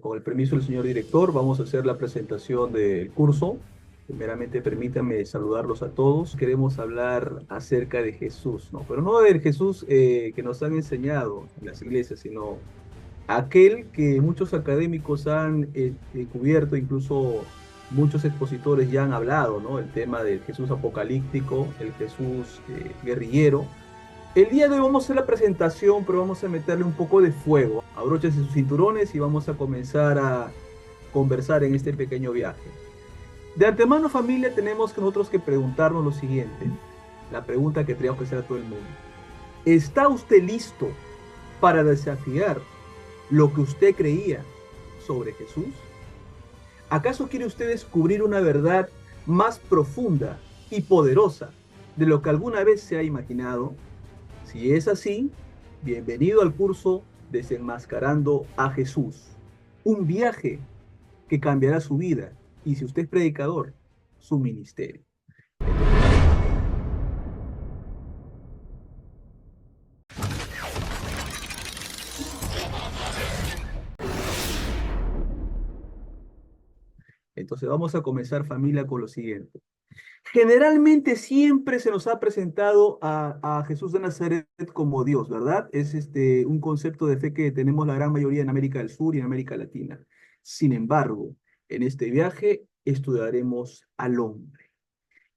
Con el permiso del señor director, vamos a hacer la presentación del curso. Primeramente, permítanme saludarlos a todos. Queremos hablar acerca de Jesús, ¿no? Pero no del Jesús que nos han enseñado en las iglesias, sino aquel que muchos académicos han cubierto, incluso muchos expositores ya han hablado, ¿no? El tema del Jesús apocalíptico, el Jesús guerrillero. El día de hoy vamos a hacer la presentación, pero vamos a meterle un poco de fuego. Abróchense sus cinturones y vamos a comenzar a conversar en este pequeño viaje. De antemano, familia, tenemos que nosotros que preguntarnos lo siguiente. La pregunta que tenemos que hacer a todo el mundo. ¿Está usted listo para desafiar lo que usted creía sobre Jesús? ¿Acaso quiere usted descubrir una verdad más profunda y poderosa de lo que alguna vez se ha imaginado? Si es así, bienvenido al curso Desenmascarando a Jesús. Un viaje que cambiará su vida y, si usted es predicador, su ministerio. Entonces vamos a comenzar, familia, con lo siguiente. Generalmente siempre se nos ha presentado a Jesús de Nazaret como Dios, ¿verdad? Es un concepto de fe que tenemos la gran mayoría en América del Sur y en América Latina. Sin embargo, en este viaje estudiaremos al hombre.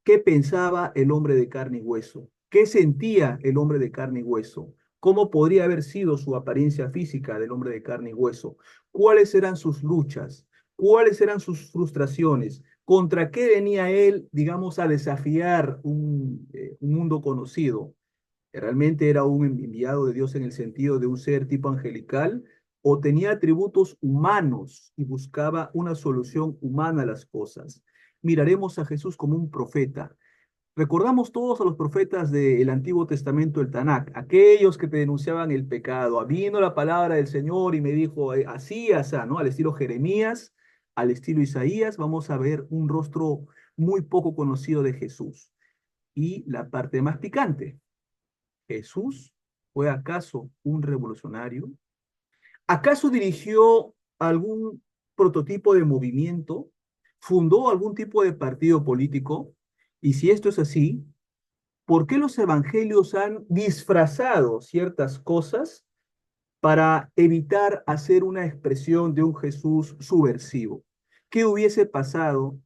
¿Qué pensaba el hombre de carne y hueso? ¿Qué sentía el hombre de carne y hueso? ¿Cómo podría haber sido su apariencia física del hombre de carne y hueso? ¿Cuáles eran sus luchas? ¿Cuáles eran sus frustraciones? ¿Contra qué venía él, digamos, a desafiar un mundo conocido? ¿Realmente era un enviado de Dios en el sentido de un ser tipo angelical? ¿O tenía atributos humanos y buscaba una solución humana a las cosas? Miraremos a Jesús como un profeta. Recordamos todos a los profetas del Antiguo Testamento, el Tanakh, aquellos que te denunciaban el pecado. Vino la palabra del Señor y me dijo, así, así, ¿no? Al estilo Jeremías, al estilo Isaías, vamos a ver un rostro muy poco conocido de Jesús. Y la parte más picante, ¿Jesús fue acaso un revolucionario? ¿Acaso dirigió algún prototipo de movimiento? ¿Fundó algún tipo de partido político? Y si esto es así, ¿por qué los evangelios han disfrazado ciertas cosas para evitar hacer una expresión de un Jesús subversivo? ¿Qué hubiese pasado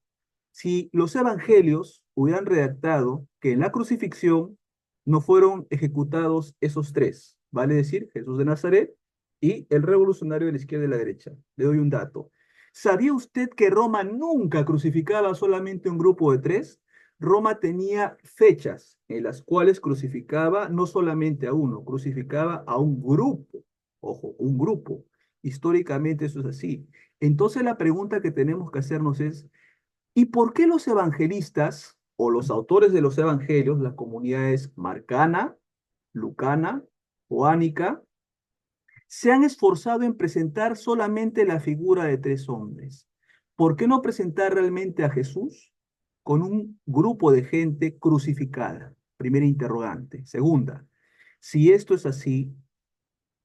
si los evangelios hubieran redactado que en la crucifixión no fueron ejecutados esos tres? Vale decir, Jesús de Nazaret y el revolucionario de la izquierda y de la derecha. Le doy un dato. ¿Sabía usted que Roma nunca crucificaba solamente un grupo de tres? Roma tenía fechas en las cuales crucificaba no solamente a uno, crucificaba a un grupo. Ojo, un grupo. Históricamente eso es así. Entonces la pregunta que tenemos que hacernos es, ¿y por qué los evangelistas o los autores de los evangelios, las comunidades marcana, lucana, joánica, se han esforzado en presentar solamente la figura de tres hombres? ¿Por qué no presentar realmente a Jesús con un grupo de gente crucificada? Primera interrogante. Segunda, si esto es así,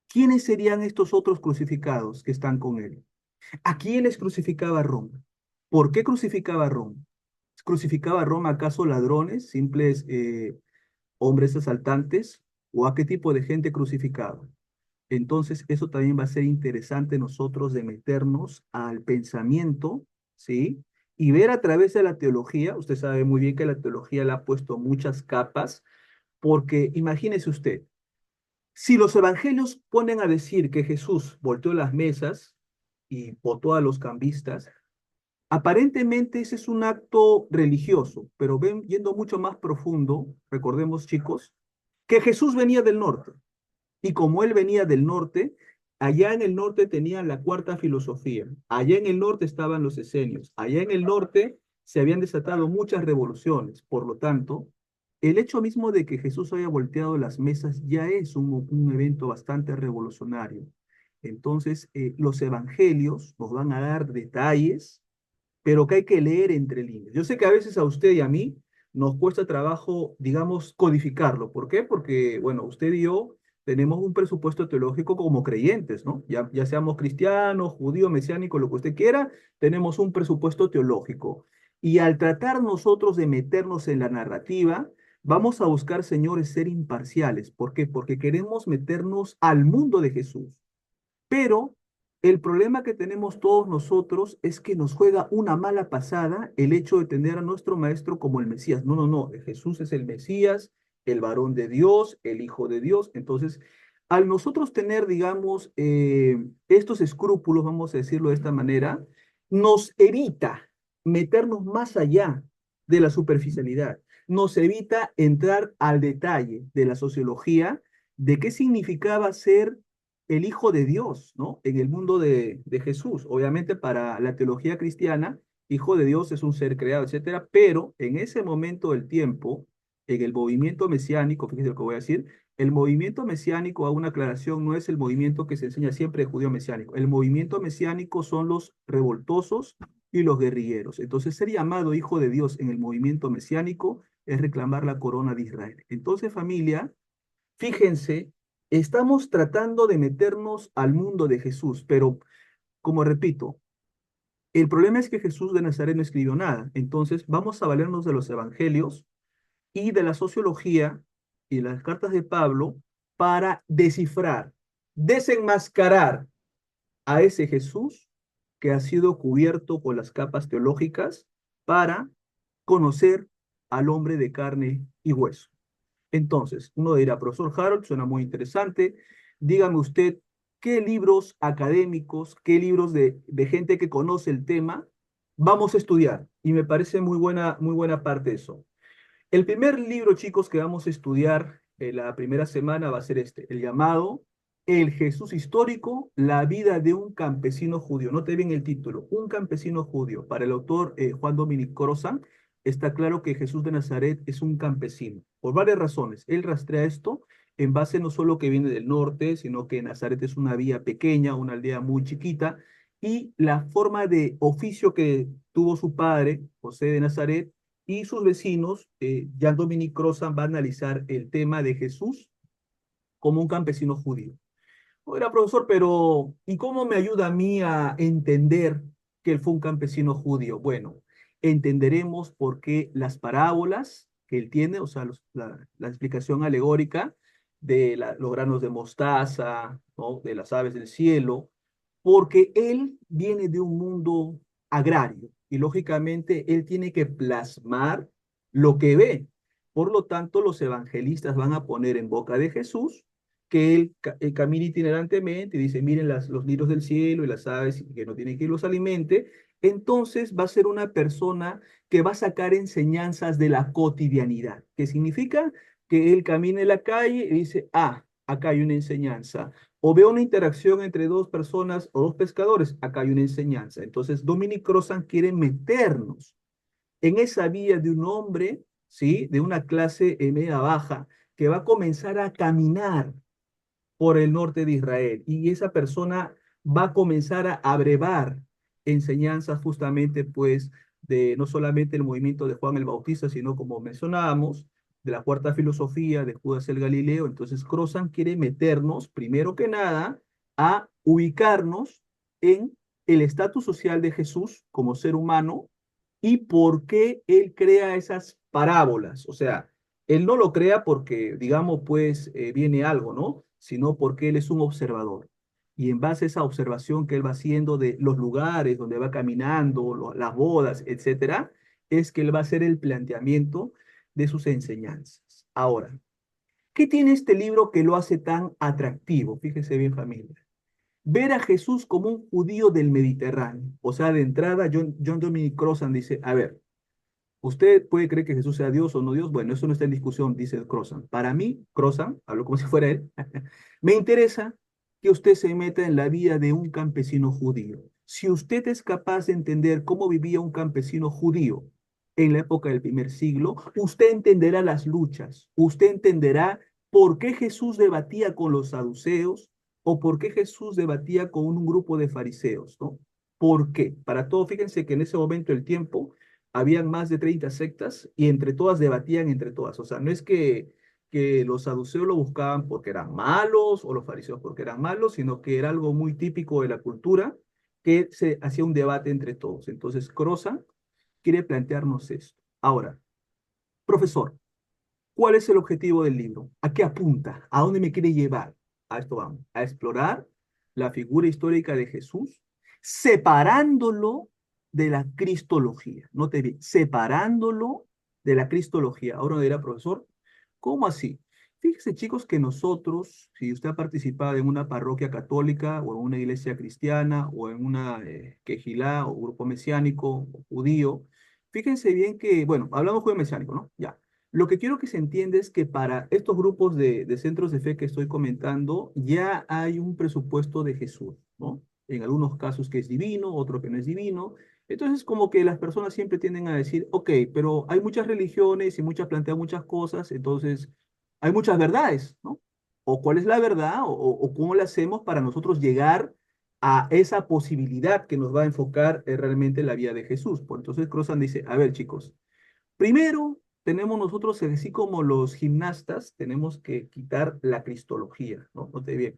¿quiénes serían estos otros crucificados que están con él? ¿A quiénes crucificaba Roma? ¿Por qué crucificaba a Roma? ¿Crucificaba a Roma acaso ladrones, simples hombres asaltantes? ¿O a qué tipo de gente crucificaba? Entonces, eso también va a ser interesante nosotros de meternos al pensamiento, ¿sí? Y ver a través de la teología. Usted sabe muy bien que la teología le ha puesto muchas capas, porque imagínese usted, si los evangelios ponen a decir que Jesús volteó las mesas y votó a los cambistas, aparentemente ese es un acto religioso, pero ven, yendo mucho más profundo, recordemos chicos, que Jesús venía del norte. Y como él venía del norte, allá en el norte tenían la cuarta filosofía. Allá en el norte estaban los esenios. Allá en el norte se habían desatado muchas revoluciones. Por lo tanto, el hecho mismo de que Jesús haya volteado las mesas ya es un evento bastante revolucionario. Entonces, los evangelios nos van a dar detalles, pero que hay que leer entre líneas. Yo sé que a veces a usted y a mí nos cuesta trabajo, digamos, codificarlo. ¿Por qué? Porque, bueno, usted y yo tenemos un presupuesto teológico como creyentes, ¿no? Ya seamos cristianos, judíos, mesiánicos, lo que usted quiera, tenemos un presupuesto teológico. Y al tratar nosotros de meternos en la narrativa, vamos a buscar, señores, ser imparciales. ¿Por qué? Porque queremos meternos al mundo de Jesús. Pero el problema que tenemos todos nosotros es que nos juega una mala pasada el hecho de tener a nuestro maestro como el Mesías. No, no, no. Jesús es el Mesías, el varón de Dios, el Hijo de Dios. Entonces, al nosotros tener, digamos, estos escrúpulos, vamos a decirlo de esta manera, nos evita meternos más allá de la superficialidad. Nos evita entrar al detalle de la sociología de qué significaba ser el Hijo de Dios, ¿no? En el mundo de Jesús. Obviamente para la teología cristiana, Hijo de Dios es un ser creado, etcétera, pero en ese momento del tiempo, en el movimiento mesiánico, fíjese lo que voy a decir, el movimiento mesiánico, a una aclaración, no es el movimiento que se enseña siempre de judío mesiánico. El movimiento mesiánico son los revoltosos y los guerrilleros. Entonces, ser llamado Hijo de Dios en el movimiento mesiánico es reclamar la corona de Israel. Entonces, familia, fíjense, estamos tratando de meternos al mundo de Jesús, pero como repito, el problema es que Jesús de Nazaret no escribió nada. Entonces vamos a valernos de los evangelios y de la sociología y de las cartas de Pablo para descifrar, desenmascarar a ese Jesús que ha sido cubierto con las capas teológicas para conocer al hombre de carne y hueso. Entonces, uno dirá, profesor Harold, suena muy interesante. Dígame usted, ¿qué libros académicos, qué libros de gente que conoce el tema vamos a estudiar? Y me parece muy buena parte eso. El primer libro, chicos, que vamos a estudiar la primera semana va a ser este, el llamado El Jesús histórico, la vida de un campesino judío. Note bien el título, Un campesino judío. Para el autor Juan Dominic Crozan, está claro que Jesús de Nazaret es un campesino, por varias razones. Él rastrea esto en base no solo que viene del norte, sino que Nazaret es una villa pequeña, una aldea muy chiquita, y la forma de oficio que tuvo su padre, José de Nazaret, y sus vecinos, Jean-Dominique Crozan va a analizar el tema de Jesús como un campesino judío. Oiga, profesor, pero ¿y cómo me ayuda a mí a entender que él fue un campesino judío? Bueno, entenderemos por qué las parábolas que él tiene, o sea, la explicación alegórica de los granos de mostaza, ¿no? De las aves del cielo, porque él viene de un mundo agrario y lógicamente él tiene que plasmar lo que ve. Por lo tanto, los evangelistas van a poner en boca de Jesús que él camina itinerantemente y dice, miren los lirios del cielo y las aves que no tienen que los alimente. Entonces va a ser una persona que va a sacar enseñanzas de la cotidianidad, que significa que él camina en la calle y dice, ah, acá hay una enseñanza. O veo una interacción entre dos personas o dos pescadores, acá hay una enseñanza. Entonces, Dominic Crozan quiere meternos en esa vía de un hombre, ¿sí? De una clase media baja, que va a comenzar a caminar por el norte de Israel. Y esa persona va a comenzar a abrevar enseñanzas justamente, pues, de no solamente el movimiento de Juan el Bautista, sino como mencionábamos, de la cuarta filosofía de Judas el Galileo. Entonces, Crozan quiere meternos, primero que nada, a ubicarnos en el estatus social de Jesús como ser humano y por qué él crea esas parábolas. O sea, él no lo crea porque, digamos, pues viene algo, ¿no? Sino porque él es un observador. Y en base a esa observación que él va haciendo de los lugares donde va caminando, las bodas, etcétera, es que él va a hacer el planteamiento de sus enseñanzas. Ahora, ¿qué tiene este libro que lo hace tan atractivo? Fíjese bien, familia. Ver a Jesús como un judío del Mediterráneo. O sea, de entrada, John Dominic Crozan dice, a ver, usted puede creer que Jesús sea Dios o no Dios. Bueno, eso no está en discusión, dice Crozan. Para mí, Crozan, hablo como si fuera él, me interesa que usted se meta en la vida de un campesino judío. Si usted es capaz de entender cómo vivía un campesino judío en la época del primer siglo, usted entenderá las luchas, usted entenderá por qué Jesús debatía con los saduceos o por qué Jesús debatía con un grupo de fariseos, ¿no? ¿Por qué? Para todo, fíjense que en ese momento del tiempo habían más de 30 sectas y entre todas debatían entre todas. O sea, no es que que los saduceos lo buscaban porque eran malos o los fariseos porque eran malos, sino que era algo muy típico de la cultura que se hacía un debate entre todos. Entonces, Crozan quiere plantearnos esto. Ahora, profesor, ¿cuál es el objetivo del libro? ¿A qué apunta? ¿A dónde me quiere llevar? A esto vamos, a explorar la figura histórica de Jesús, separándolo de la cristología. Note bien, separándolo de la cristología. Ahora me dirá, profesor, ¿cómo así? Fíjese, chicos, que nosotros, si usted ha participado en una parroquia católica o en una iglesia cristiana o en una quejilá o grupo mesiánico o judío, fíjense bien que, bueno, hablamos judío mesiánico, ¿no? Ya. Lo que quiero que se entienda es que para estos grupos de centros de fe que estoy comentando, ya hay un presupuesto de Jesús, ¿no? En algunos casos que es divino, otro que no es divino. Entonces, como que las personas siempre tienden a decir, ok, pero hay muchas religiones y muchas plantean muchas cosas, entonces hay muchas verdades, ¿no? O cuál es la verdad o cómo la hacemos para nosotros llegar a esa posibilidad que nos va a enfocar realmente la vida de Jesús. Por entonces, Crozan dice, a ver, chicos, primero, tenemos nosotros, así como los gimnastas, tenemos que quitar la cristología, ¿no? Note bien.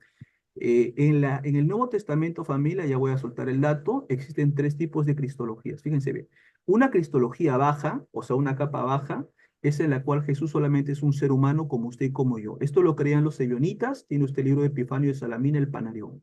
En el Nuevo Testamento, familia, ya voy a soltar el dato, existen tres tipos de cristologías. Fíjense bien. Una cristología baja, o sea, una capa baja, es en la cual Jesús solamente es un ser humano como usted y como yo. Esto lo creían los ebionitas, tiene usted el libro de Epifanio de Salamina, el Panarión.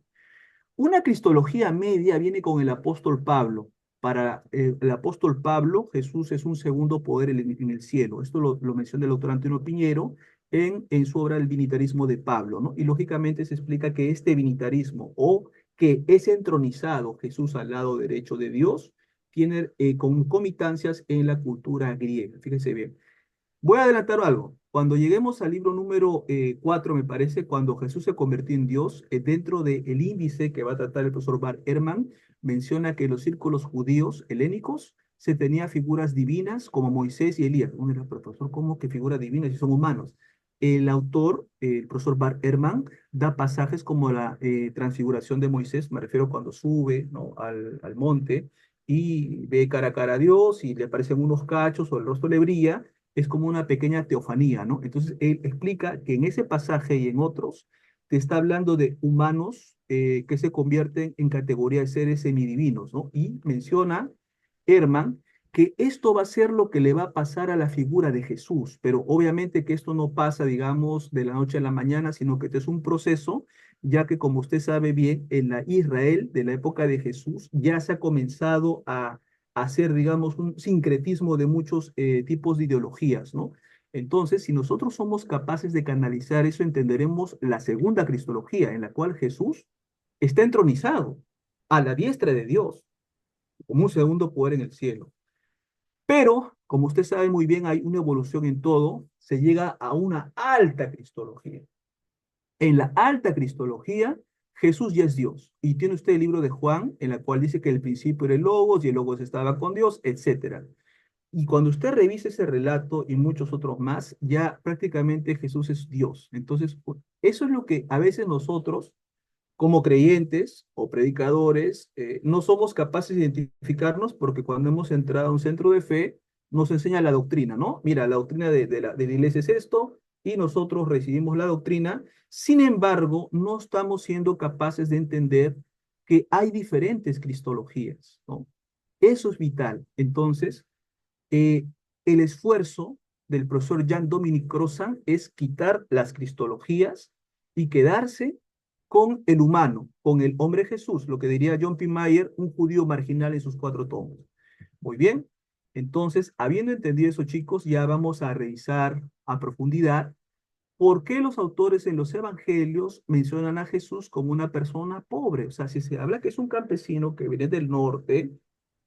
Una cristología media viene con el apóstol Pablo. Para el apóstol Pablo, Jesús es un segundo poder en el cielo. Esto lo menciona el doctor Antonio Piñero en su obra El Vinitarismo de Pablo, ¿no? Y lógicamente se explica que este vinitarismo o que es entronizado Jesús al lado derecho de Dios, tiene concomitancias en la cultura griega. Fíjense bien. Voy a adelantar algo. Cuando lleguemos al libro número 4, me parece, cuando Jesús se convirtió en Dios, dentro del índice que va a tratar el profesor Bar Ehrman, menciona que en los círculos judíos helénicos se tenía figuras divinas como Moisés y Elías. Uno dirá, pero profesor, ¿cómo que figuras divinas si son humanos? El autor, el profesor Bar Ehrman, da pasajes como la transfiguración de Moisés, me refiero cuando sube, ¿no?, al monte y ve cara a cara a Dios y le aparecen unos cachos o el rostro le brilla, es como una pequeña teofanía, ¿no? Entonces, él explica que en ese pasaje y en otros te está hablando de humanos que se convierten en categoría de seres semidivinos, ¿no? Y menciona Herman que esto va a ser lo que le va a pasar a la figura de Jesús, pero obviamente que esto no pasa, digamos, de la noche a la mañana, sino que este es un proceso, ya que como usted sabe bien, en la Israel de la época de Jesús ya se ha comenzado a hacer, digamos, un sincretismo de muchos tipos de ideologías, ¿no? Entonces, si nosotros somos capaces de canalizar eso, entenderemos la segunda cristología, en la cual Jesús está entronizado a la diestra de Dios, como un segundo poder en el cielo. Pero, como usted sabe muy bien, hay una evolución en todo, se llega a una alta cristología. En la alta cristología, Jesús ya es Dios. Y tiene usted el libro de Juan, en la cual dice que el principio era el Logos y el Logos estaba con Dios, etcétera. Y cuando usted revise ese relato y muchos otros más, ya prácticamente Jesús es Dios. Entonces, eso es lo que a veces nosotros, como creyentes o predicadores, no somos capaces de identificarnos porque cuando hemos entrado a un centro de fe, nos enseña la doctrina, ¿no? Mira, la doctrina de la iglesia es esto y nosotros recibimos la doctrina. Sin embargo, no estamos siendo capaces de entender que hay diferentes cristologías, ¿no? Eso es vital. Entonces, eh, el esfuerzo del profesor Jean-Dominique Crozan es quitar las cristologías y quedarse con el humano, con el hombre Jesús, lo que diría John P. Mayer, un judío marginal en sus cuatro tomos. Muy bien, entonces, habiendo entendido eso, chicos, ya vamos a revisar a profundidad por qué los autores en los evangelios mencionan a Jesús como una persona pobre. O sea, si se habla que es un campesino que viene del norte,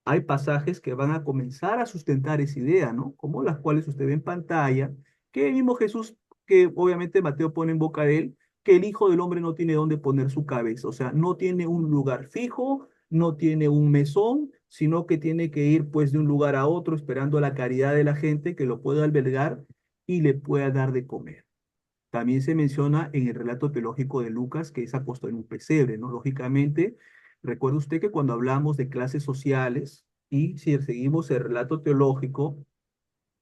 hay pasajes que van a comenzar a sustentar esa idea, ¿no? Como las cuales usted ve en pantalla, que el mismo Jesús, que obviamente Mateo pone en boca de él, que el Hijo del Hombre no tiene dónde poner su cabeza, o sea, no tiene un lugar fijo, no tiene un mesón, sino que tiene que ir pues de un lugar a otro esperando la caridad de la gente que lo pueda albergar y le pueda dar de comer. También se menciona en el relato teológico de Lucas que es acostado en un pesebre, ¿no? Lógicamente, recuerde usted que cuando hablamos de clases sociales y si seguimos el relato teológico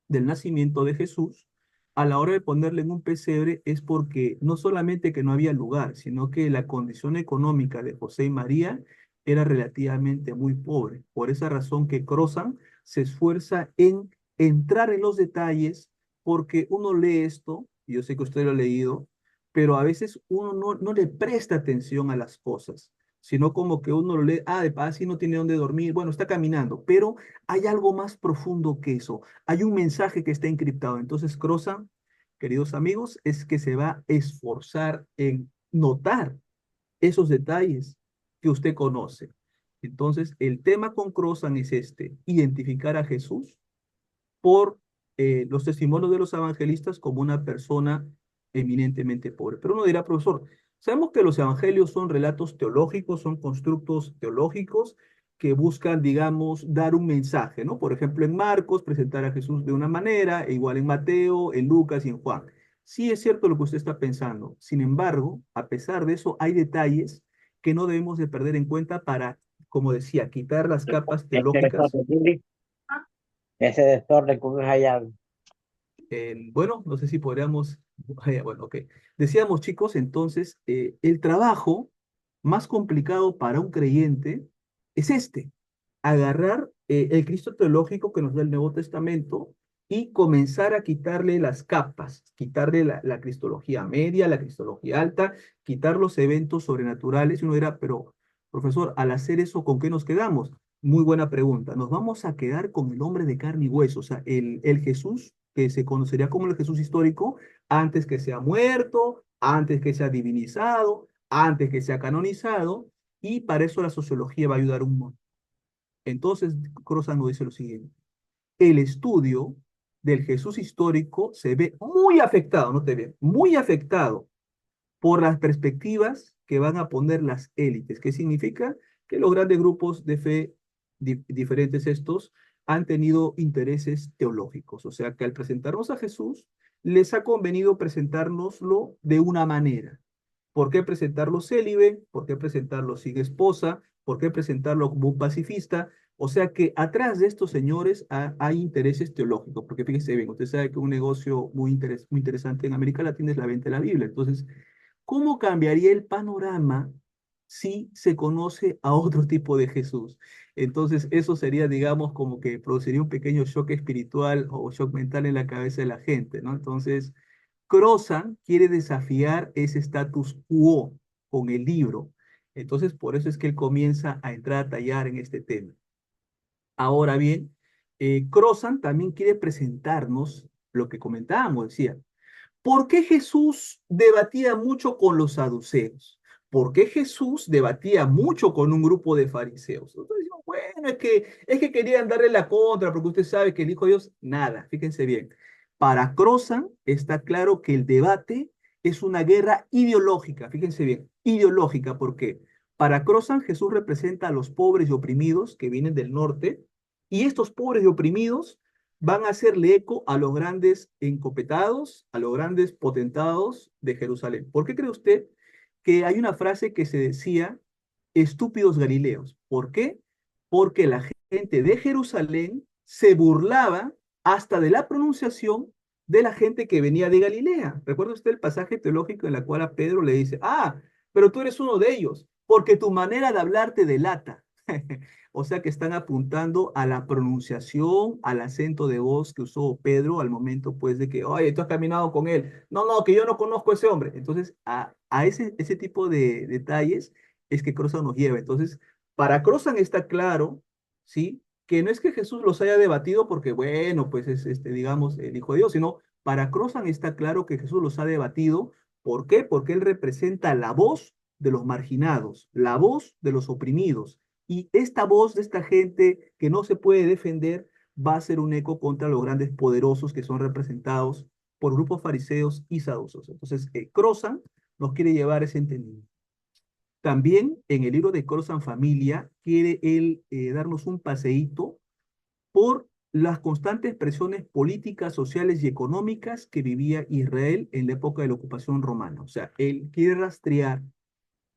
del nacimiento de Jesús, a la hora de ponerle en un pesebre es porque no solamente que no había lugar, sino que la condición económica de José y María era relativamente muy pobre. Por esa razón que Crozan se esfuerza en entrar en los detalles, porque uno lee esto, y yo sé que usted lo ha leído, pero a veces uno no le presta atención a las cosas, sino como que uno lo lee, ah, de paz, sí no tiene dónde dormir, bueno, está caminando, pero hay algo más profundo que eso, hay un mensaje que está encriptado. Entonces, Crozan, queridos amigos, es que se va a esforzar en notar esos detalles que usted conoce. Entonces, el tema con Crozan es este, identificar a Jesús por los testimonios de los evangelistas como una persona eminentemente pobre. Pero uno dirá, profesor, sabemos que los evangelios son relatos teológicos, son constructos teológicos que buscan, digamos, dar un mensaje, ¿no? Por ejemplo, en Marcos, presentar a Jesús de una manera, e igual en Mateo, en Lucas y en Juan. Sí es cierto lo que usted está pensando. Sin embargo, a pesar de eso, hay detalles que no debemos de perder en cuenta para, como decía, quitar las capas Ese teológicas. desorden, Juli, ese desorden con esa llave. Bueno, no sé si podríamos, bueno, ok. Decíamos, chicos, entonces, el trabajo más complicado para un creyente es este, agarrar el Cristo teológico que nos da el Nuevo Testamento y comenzar a quitarle las capas, quitarle la cristología media, la cristología alta, quitar los eventos sobrenaturales. Y uno dirá, pero, profesor, al hacer eso, ¿con qué nos quedamos? Muy buena pregunta. Nos vamos a quedar con el hombre de carne y hueso, o sea, el Jesús que se conocería como el Jesús histórico antes que sea muerto, antes que sea divinizado, antes que sea canonizado, y para eso la sociología va a ayudar un montón. Entonces, Crozan nos dice lo siguiente: el estudio del Jesús histórico se ve muy afectado, no te ve, muy afectado por las perspectivas que van a poner las élites. ¿Qué significa? Que los grandes grupos de fe, diferentes estos, han tenido intereses teológicos. O sea que al presentarnos a Jesús, les ha convenido presentárnoslo de una manera. ¿Por qué presentarlo célibe? ¿Por qué presentarlo sin esposa? ¿Por qué presentarlo como un pacifista? O sea que atrás de estos señores hay intereses teológicos, porque fíjese bien, usted sabe que un negocio muy interesante en América Latina es la venta de la Biblia. Entonces, ¿cómo cambiaría el panorama si se conoce a otro tipo de Jesús? Entonces, eso sería, digamos, como que produciría un pequeño shock espiritual o shock mental en la cabeza de la gente, ¿no? Entonces, Crozan quiere desafiar ese status quo con el libro. Entonces, por eso es que él comienza a entrar a tallar en este tema. Ahora bien, Crozan también quiere presentarnos lo que comentábamos, decía, ¿por qué Jesús debatía mucho con los saduceos? ¿Por qué Jesús debatía mucho con un grupo de fariseos? Entonces decimos, bueno, es que querían darle la contra, porque usted sabe que el Hijo de Dios, nada, fíjense bien. Para Crozan está claro que el debate es una guerra ideológica, fíjense bien, ideológica, ¿por qué? Para Crozan Jesús representa a los pobres y oprimidos que vienen del norte, y estos pobres y oprimidos van a hacerle eco a los grandes encopetados, a los grandes potentados de Jerusalén. ¿Por qué cree usted que hay una frase que se decía, estúpidos galileos? ¿Por qué? Porque la gente de Jerusalén se burlaba hasta de la pronunciación de la gente que venía de Galilea. ¿Recuerda usted el pasaje teológico en el cual a Pedro le dice, ah, pero tú eres uno de ellos, porque tu manera de hablar te delata? O sea que están apuntando a la pronunciación, al acento de voz que usó Pedro al momento, pues, de que, oye, tú has caminado con él. No, no, que yo no conozco a ese hombre. Entonces, a ese tipo de detalles es que Crozan nos lleva. Entonces, para Crozan está claro, ¿sí? Que no es que Jesús los haya debatido porque, bueno, pues es, digamos, el Hijo de Dios, sino para Crozan está claro que Jesús los ha debatido. ¿Por qué? Porque él representa la voz de los marginados, la voz de los oprimidos, y esta voz de esta gente que no se puede defender va a ser un eco contra los grandes poderosos que son representados por grupos fariseos y saduceos. Entonces, Crozan nos quiere llevar ese entendimiento. También en el libro de Crozan Familia quiere él darnos un paseíto por las constantes presiones políticas, sociales y económicas que vivía Israel en la época de la ocupación romana. O sea, él quiere rastrear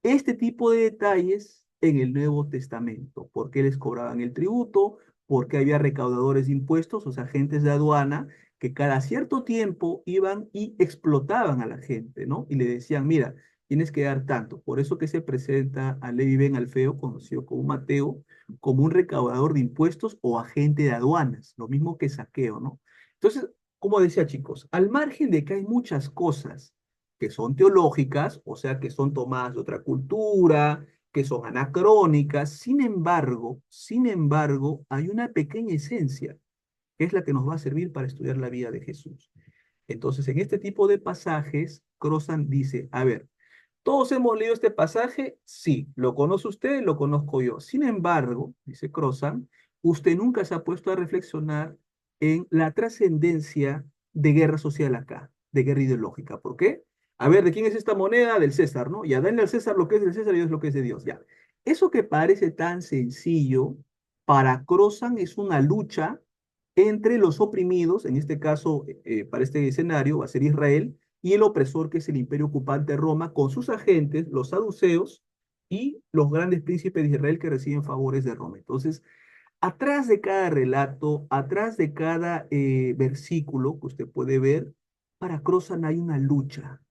este tipo de detalles en el Nuevo Testamento. ¿Por qué les cobraban el tributo? ¿Por qué había recaudadores de impuestos, o sea, agentes de aduana que cada cierto tiempo iban y explotaban a la gente, ¿no? Y le decían, mira, tienes que dar tanto. Por eso que se presenta a Levi Ben Alfeo, conocido como Mateo, como un recaudador de impuestos o agente de aduanas, lo mismo que saqueo, ¿no? Entonces, como decía, chicos, al margen de que hay muchas cosas que son teológicas, o sea, que son tomadas de otra cultura, que son anacrónicas, sin embargo, hay una pequeña esencia, que es la que nos va a servir para estudiar la vida de Jesús. Entonces, en este tipo de pasajes, Crozan dice, a ver, ¿todos hemos leído este pasaje? Sí. ¿Lo conoce usted? Lo conozco yo. Sin embargo, dice Crozan, usted nunca se ha puesto a reflexionar en la trascendencia de guerra social acá, de guerra ideológica. ¿Por qué? A ver, ¿de quién es esta moneda? Del César, ¿no? Ya, denle al César lo que es del César y Dios lo que es de Dios. Ya. Eso que parece tan sencillo, para Crozan es una lucha entre los oprimidos, en este caso, para este escenario, va a ser Israel, y el opresor, que es el imperio ocupante Roma, con sus agentes, los saduceos, y los grandes príncipes de Israel que reciben favores de Roma. Entonces, atrás de cada relato, atrás de cada versículo que usted puede ver, para Crozan hay una lucha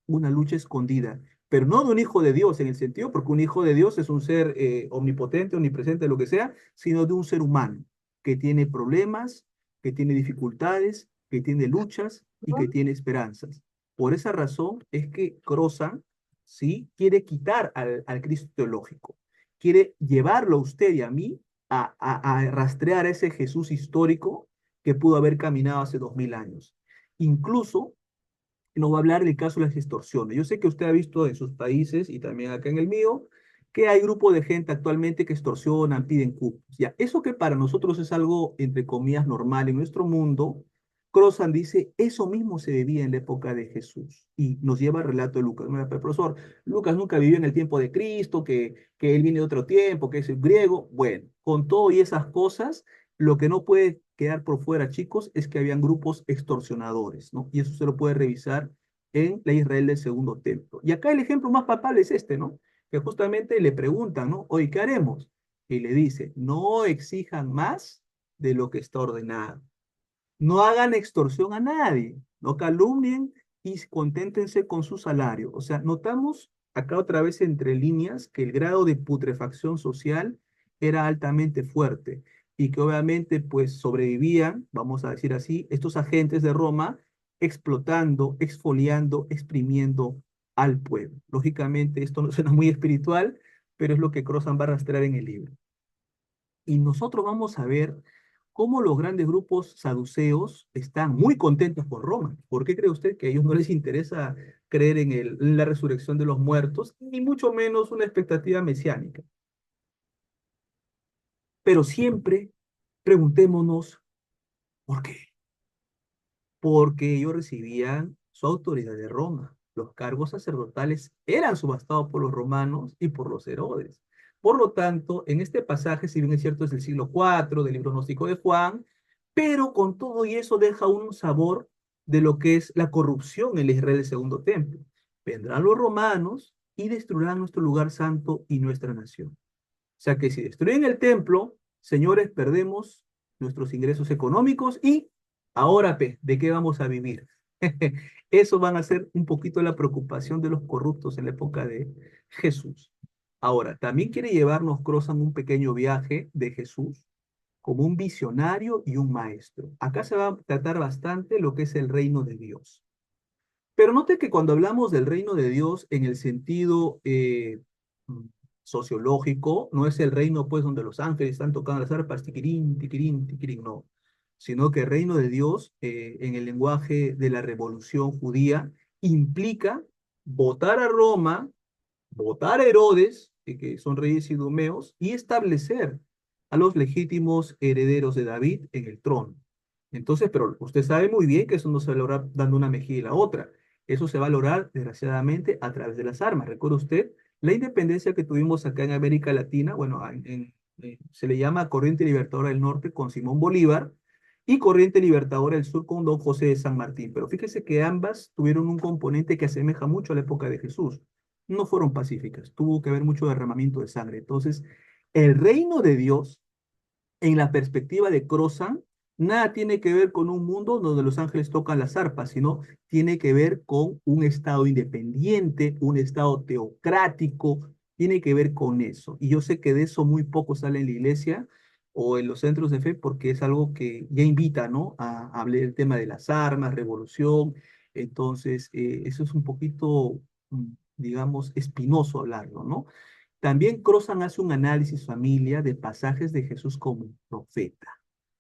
escondida, pero no de un hijo de Dios en el sentido, porque un hijo de Dios es un ser omnipotente, omnipresente, lo que sea, sino de un ser humano que tiene problemas, que tiene dificultades, que tiene luchas y que tiene esperanzas. Por esa razón es que Crozan, ¿sí?, quiere quitar al Cristo teológico, quiere llevarlo a usted y a mí a rastrear a ese Jesús histórico que pudo haber caminado hace 2000 años. Incluso nos va a hablar del caso de las extorsiones. Yo sé que usted ha visto en sus países y también acá en el mío que hay grupos de gente actualmente que extorsionan, piden cupos. Ya, eso que para nosotros es algo, entre comillas, normal en nuestro mundo, Crozan dice, eso mismo se vivía en la época de Jesús. Y nos lleva al relato de Lucas. Mira, pero, profesor, Lucas nunca vivió en el tiempo de Cristo, que él viene de otro tiempo, que es el griego. Bueno, con todo y esas cosas, lo que no puede quedar por fuera, chicos, es que habían grupos extorsionadores, ¿no? Y eso se lo puede revisar en la Israel del Segundo Templo. Y acá el ejemplo más papal es este, ¿no? Que justamente le preguntan, ¿no? Oye, ¿qué haremos? Y le dice, no exijan más de lo que está ordenado. No hagan extorsión a nadie, no calumnien y conténtense con su salario. O sea, notamos acá otra vez entre líneas que el grado de putrefacción social era altamente fuerte y que obviamente pues sobrevivían, vamos a decir así, estos agentes de Roma explotando, exfoliando, exprimiendo al pueblo. Lógicamente esto no suena muy espiritual, pero es lo que Crozan va a rastrear en el libro. Y nosotros vamos a ver cómo los grandes grupos saduceos están muy contentos con Roma. ¿Por qué cree usted que a ellos no les interesa creer en la resurrección de los muertos, ni mucho menos una expectativa mesiánica? Pero siempre preguntémonos, ¿por qué? Porque ellos recibían su autoridad de Roma. Los cargos sacerdotales eran subastados por los romanos y por los Herodes. Por lo tanto, en este pasaje, si bien es cierto, es del siglo IV del libro gnóstico de Juan, pero con todo y eso deja un sabor de lo que es la corrupción en el Israel del Segundo Templo. Vendrán los romanos y destruirán nuestro lugar santo y nuestra nación. O sea que si destruyen el templo, señores, perdemos nuestros ingresos económicos y ahora, ¿de qué vamos a vivir? Eso van a ser un poquito la preocupación de los corruptos en la época de Jesús. Ahora, también quiere llevarnos Crozan un pequeño viaje de Jesús como un visionario y un maestro. Acá se va a tratar bastante lo que es el reino de Dios. Pero note que cuando hablamos del reino de Dios en el sentido mm, sociológico, no es el reino pues donde los ángeles están tocando las arpas, tiquirín, tiquirín, tiquirín, no, sino que el reino de Dios en el lenguaje de la revolución judía implica votar a Roma, votar a Herodes, que son reyes idumeos, y establecer a los legítimos herederos de David en el trono. Entonces, pero usted sabe muy bien que eso no se va a lograr dando una mejilla y la otra. Eso se va a lograr, desgraciadamente, a través de las armas. ¿Recuerda usted la independencia que tuvimos acá en América Latina? Bueno, se le llama Corriente Libertadora del Norte con Simón Bolívar y Corriente Libertadora del Sur con Don José de San Martín. Pero fíjese que ambas tuvieron un componente que asemeja mucho a la época de Jesús. No fueron pacíficas, tuvo que haber mucho derramamiento de sangre. Entonces, el reino de Dios, en la perspectiva de Crozan, Nada tiene que ver con un mundo donde los ángeles tocan las arpas, sino tiene que ver con un estado independiente, un estado teocrático, tiene que ver con eso. Y yo sé que de eso muy poco sale en la iglesia o en los centros de fe porque es algo que ya invita, ¿no? A hablar el tema de las armas, revolución. Entonces, eso es un poquito, digamos, espinoso hablarlo, ¿no? También Crozan hace un análisis familia de pasajes de Jesús como profeta.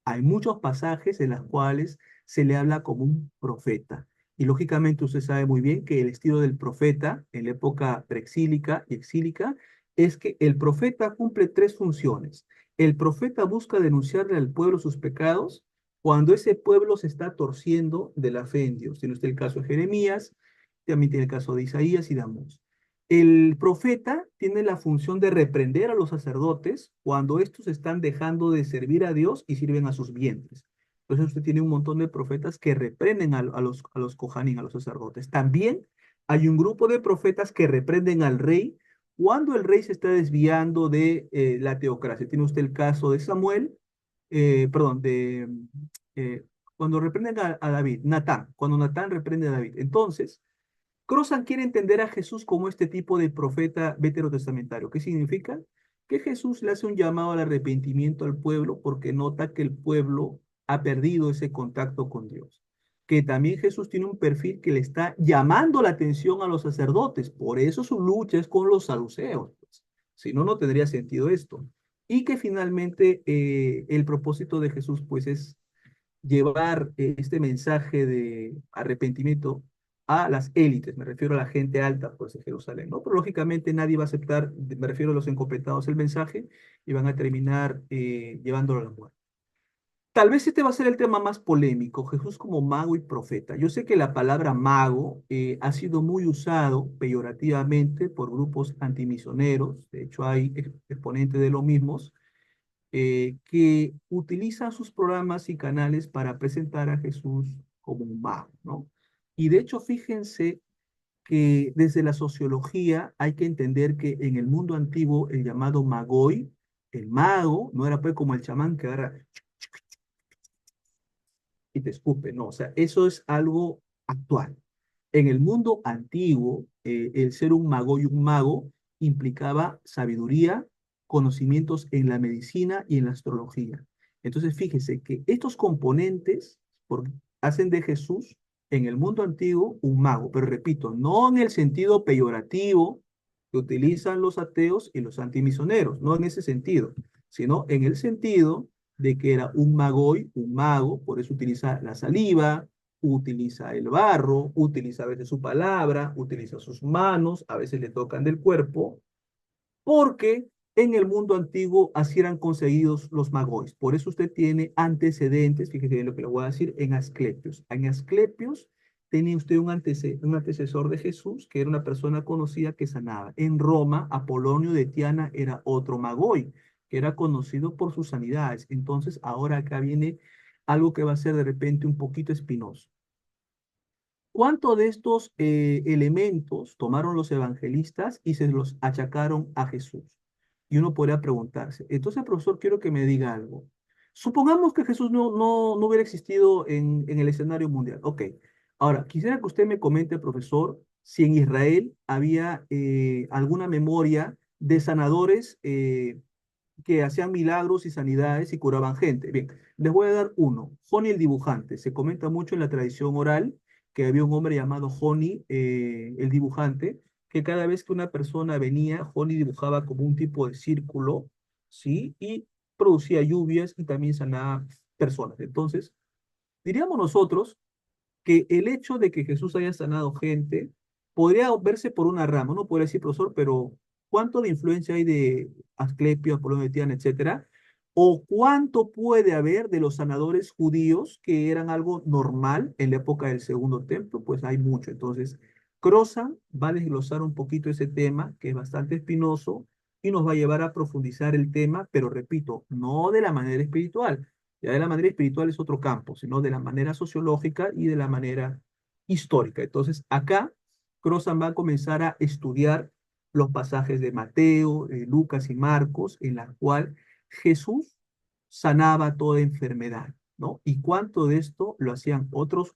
Hay muchos pasajes en los cuales se le habla como un profeta. Y lógicamente usted sabe muy bien que el estilo del profeta en la época preexílica y exílica es que el profeta cumple tres funciones. El profeta busca denunciarle al pueblo sus pecados cuando ese pueblo se está torciendo de la fe en Dios. Tiene usted el caso de Jeremías, también tiene el caso de Isaías y de Amós. El profeta tiene la función de reprender a los sacerdotes cuando estos están dejando de servir a Dios y sirven a sus vientres. Entonces usted tiene un montón de profetas que reprenden a los Kohanim, a los sacerdotes. También hay un grupo de profetas que reprenden al rey cuando el rey se está desviando de la teocracia. Tiene usted el caso de Samuel, perdón, eh, cuando reprenden a David, Natán, cuando Natán reprende a David. Entonces, Crozan quiere entender a Jesús como este tipo de profeta veterotestamentario. ¿Qué significa? Que Jesús le hace un llamado al arrepentimiento al pueblo porque nota que el pueblo ha perdido ese contacto con Dios. Que también Jesús tiene un perfil que le está llamando la atención a los sacerdotes. Por eso su lucha es con los saduceos, pues. Si no, no tendría sentido esto. Y que finalmente el propósito de Jesús pues es llevar este mensaje de arrepentimiento a las élites, me refiero a la gente alta pues de Jerusalén, ¿no? Pero lógicamente nadie va a aceptar, me refiero a los encopetados, el mensaje y van a terminar llevándolo a la muerte. Tal vez este va a ser el tema más polémico, Jesús como mago y profeta. Yo sé que la palabra mago ha sido muy usado peyorativamente por grupos antimisioneros, de hecho hay exponentes de lo mismos, que utiliza sus programas y canales para presentar a Jesús como un mago, ¿no? Y de hecho, fíjense que desde la sociología hay que entender que en el mundo antiguo el llamado magoi, el mago, no era pues como el chamán que agarra y te escupe, no, o sea, eso es algo actual. En el mundo antiguo, el ser un mago y un mago implicaba sabiduría, conocimientos en la medicina y en la astrología. Entonces, fíjese que estos componentes hacen de Jesús en el mundo antiguo un mago, pero repito, no en el sentido peyorativo que utilizan los ateos y los antimisioneros, no en ese sentido, sino en el sentido de que era un magoi, un mago, por eso utiliza la saliva, utiliza el barro, utiliza a veces su palabra, utiliza sus manos, a veces le tocan del cuerpo, porque en el mundo antiguo así eran conseguidos los magois. Por eso usted tiene antecedentes, fíjese bien lo que le voy a decir, en Asclepios. En Asclepios tenía usted un antecesor de Jesús, que era una persona conocida que sanaba. En Roma, Apolonio de Tiana era otro magoi, que era conocido por sus sanidades. Entonces, ahora acá viene algo que va a ser de repente un poquito espinoso. ¿Cuánto de estos elementos tomaron los evangelistas y se los achacaron a Jesús? Y uno podría preguntarse, entonces, profesor, quiero que me diga algo. Supongamos que Jesús no hubiera existido en el escenario mundial. Ok. Ahora, quisiera que usted me comente, profesor, si en Israel había alguna memoria de sanadores que hacían milagros y sanidades y curaban gente. Bien, les voy a dar uno. Joni el dibujante. Se comenta mucho en la tradición oral que había un hombre llamado Joni el dibujante, que cada vez que una persona venía, Joni dibujaba como un tipo de círculo, ¿sí? Y producía lluvias y también sanaba personas. Entonces, diríamos nosotros que el hecho de que Jesús haya sanado gente podría verse por una rama. Uno podría decir, profesor, pero ¿cuánto de influencia hay de Asclepio, Apolonio de Tiana, etcétera? ¿O cuánto puede haber de los sanadores judíos que eran algo normal en la época del Segundo Templo? Pues hay mucho. Entonces, Crozan va a desglosar un poquito ese tema, que es bastante espinoso, y nos va a llevar a profundizar el tema, pero repito, no de la manera espiritual, ya de la manera espiritual es otro campo, sino de la manera sociológica y de la manera histórica. Entonces, acá Crozan va a comenzar a estudiar los pasajes de Mateo, Lucas y Marcos, en la cual Jesús sanaba toda enfermedad. ¿no? Y cuánto de esto lo hacían otros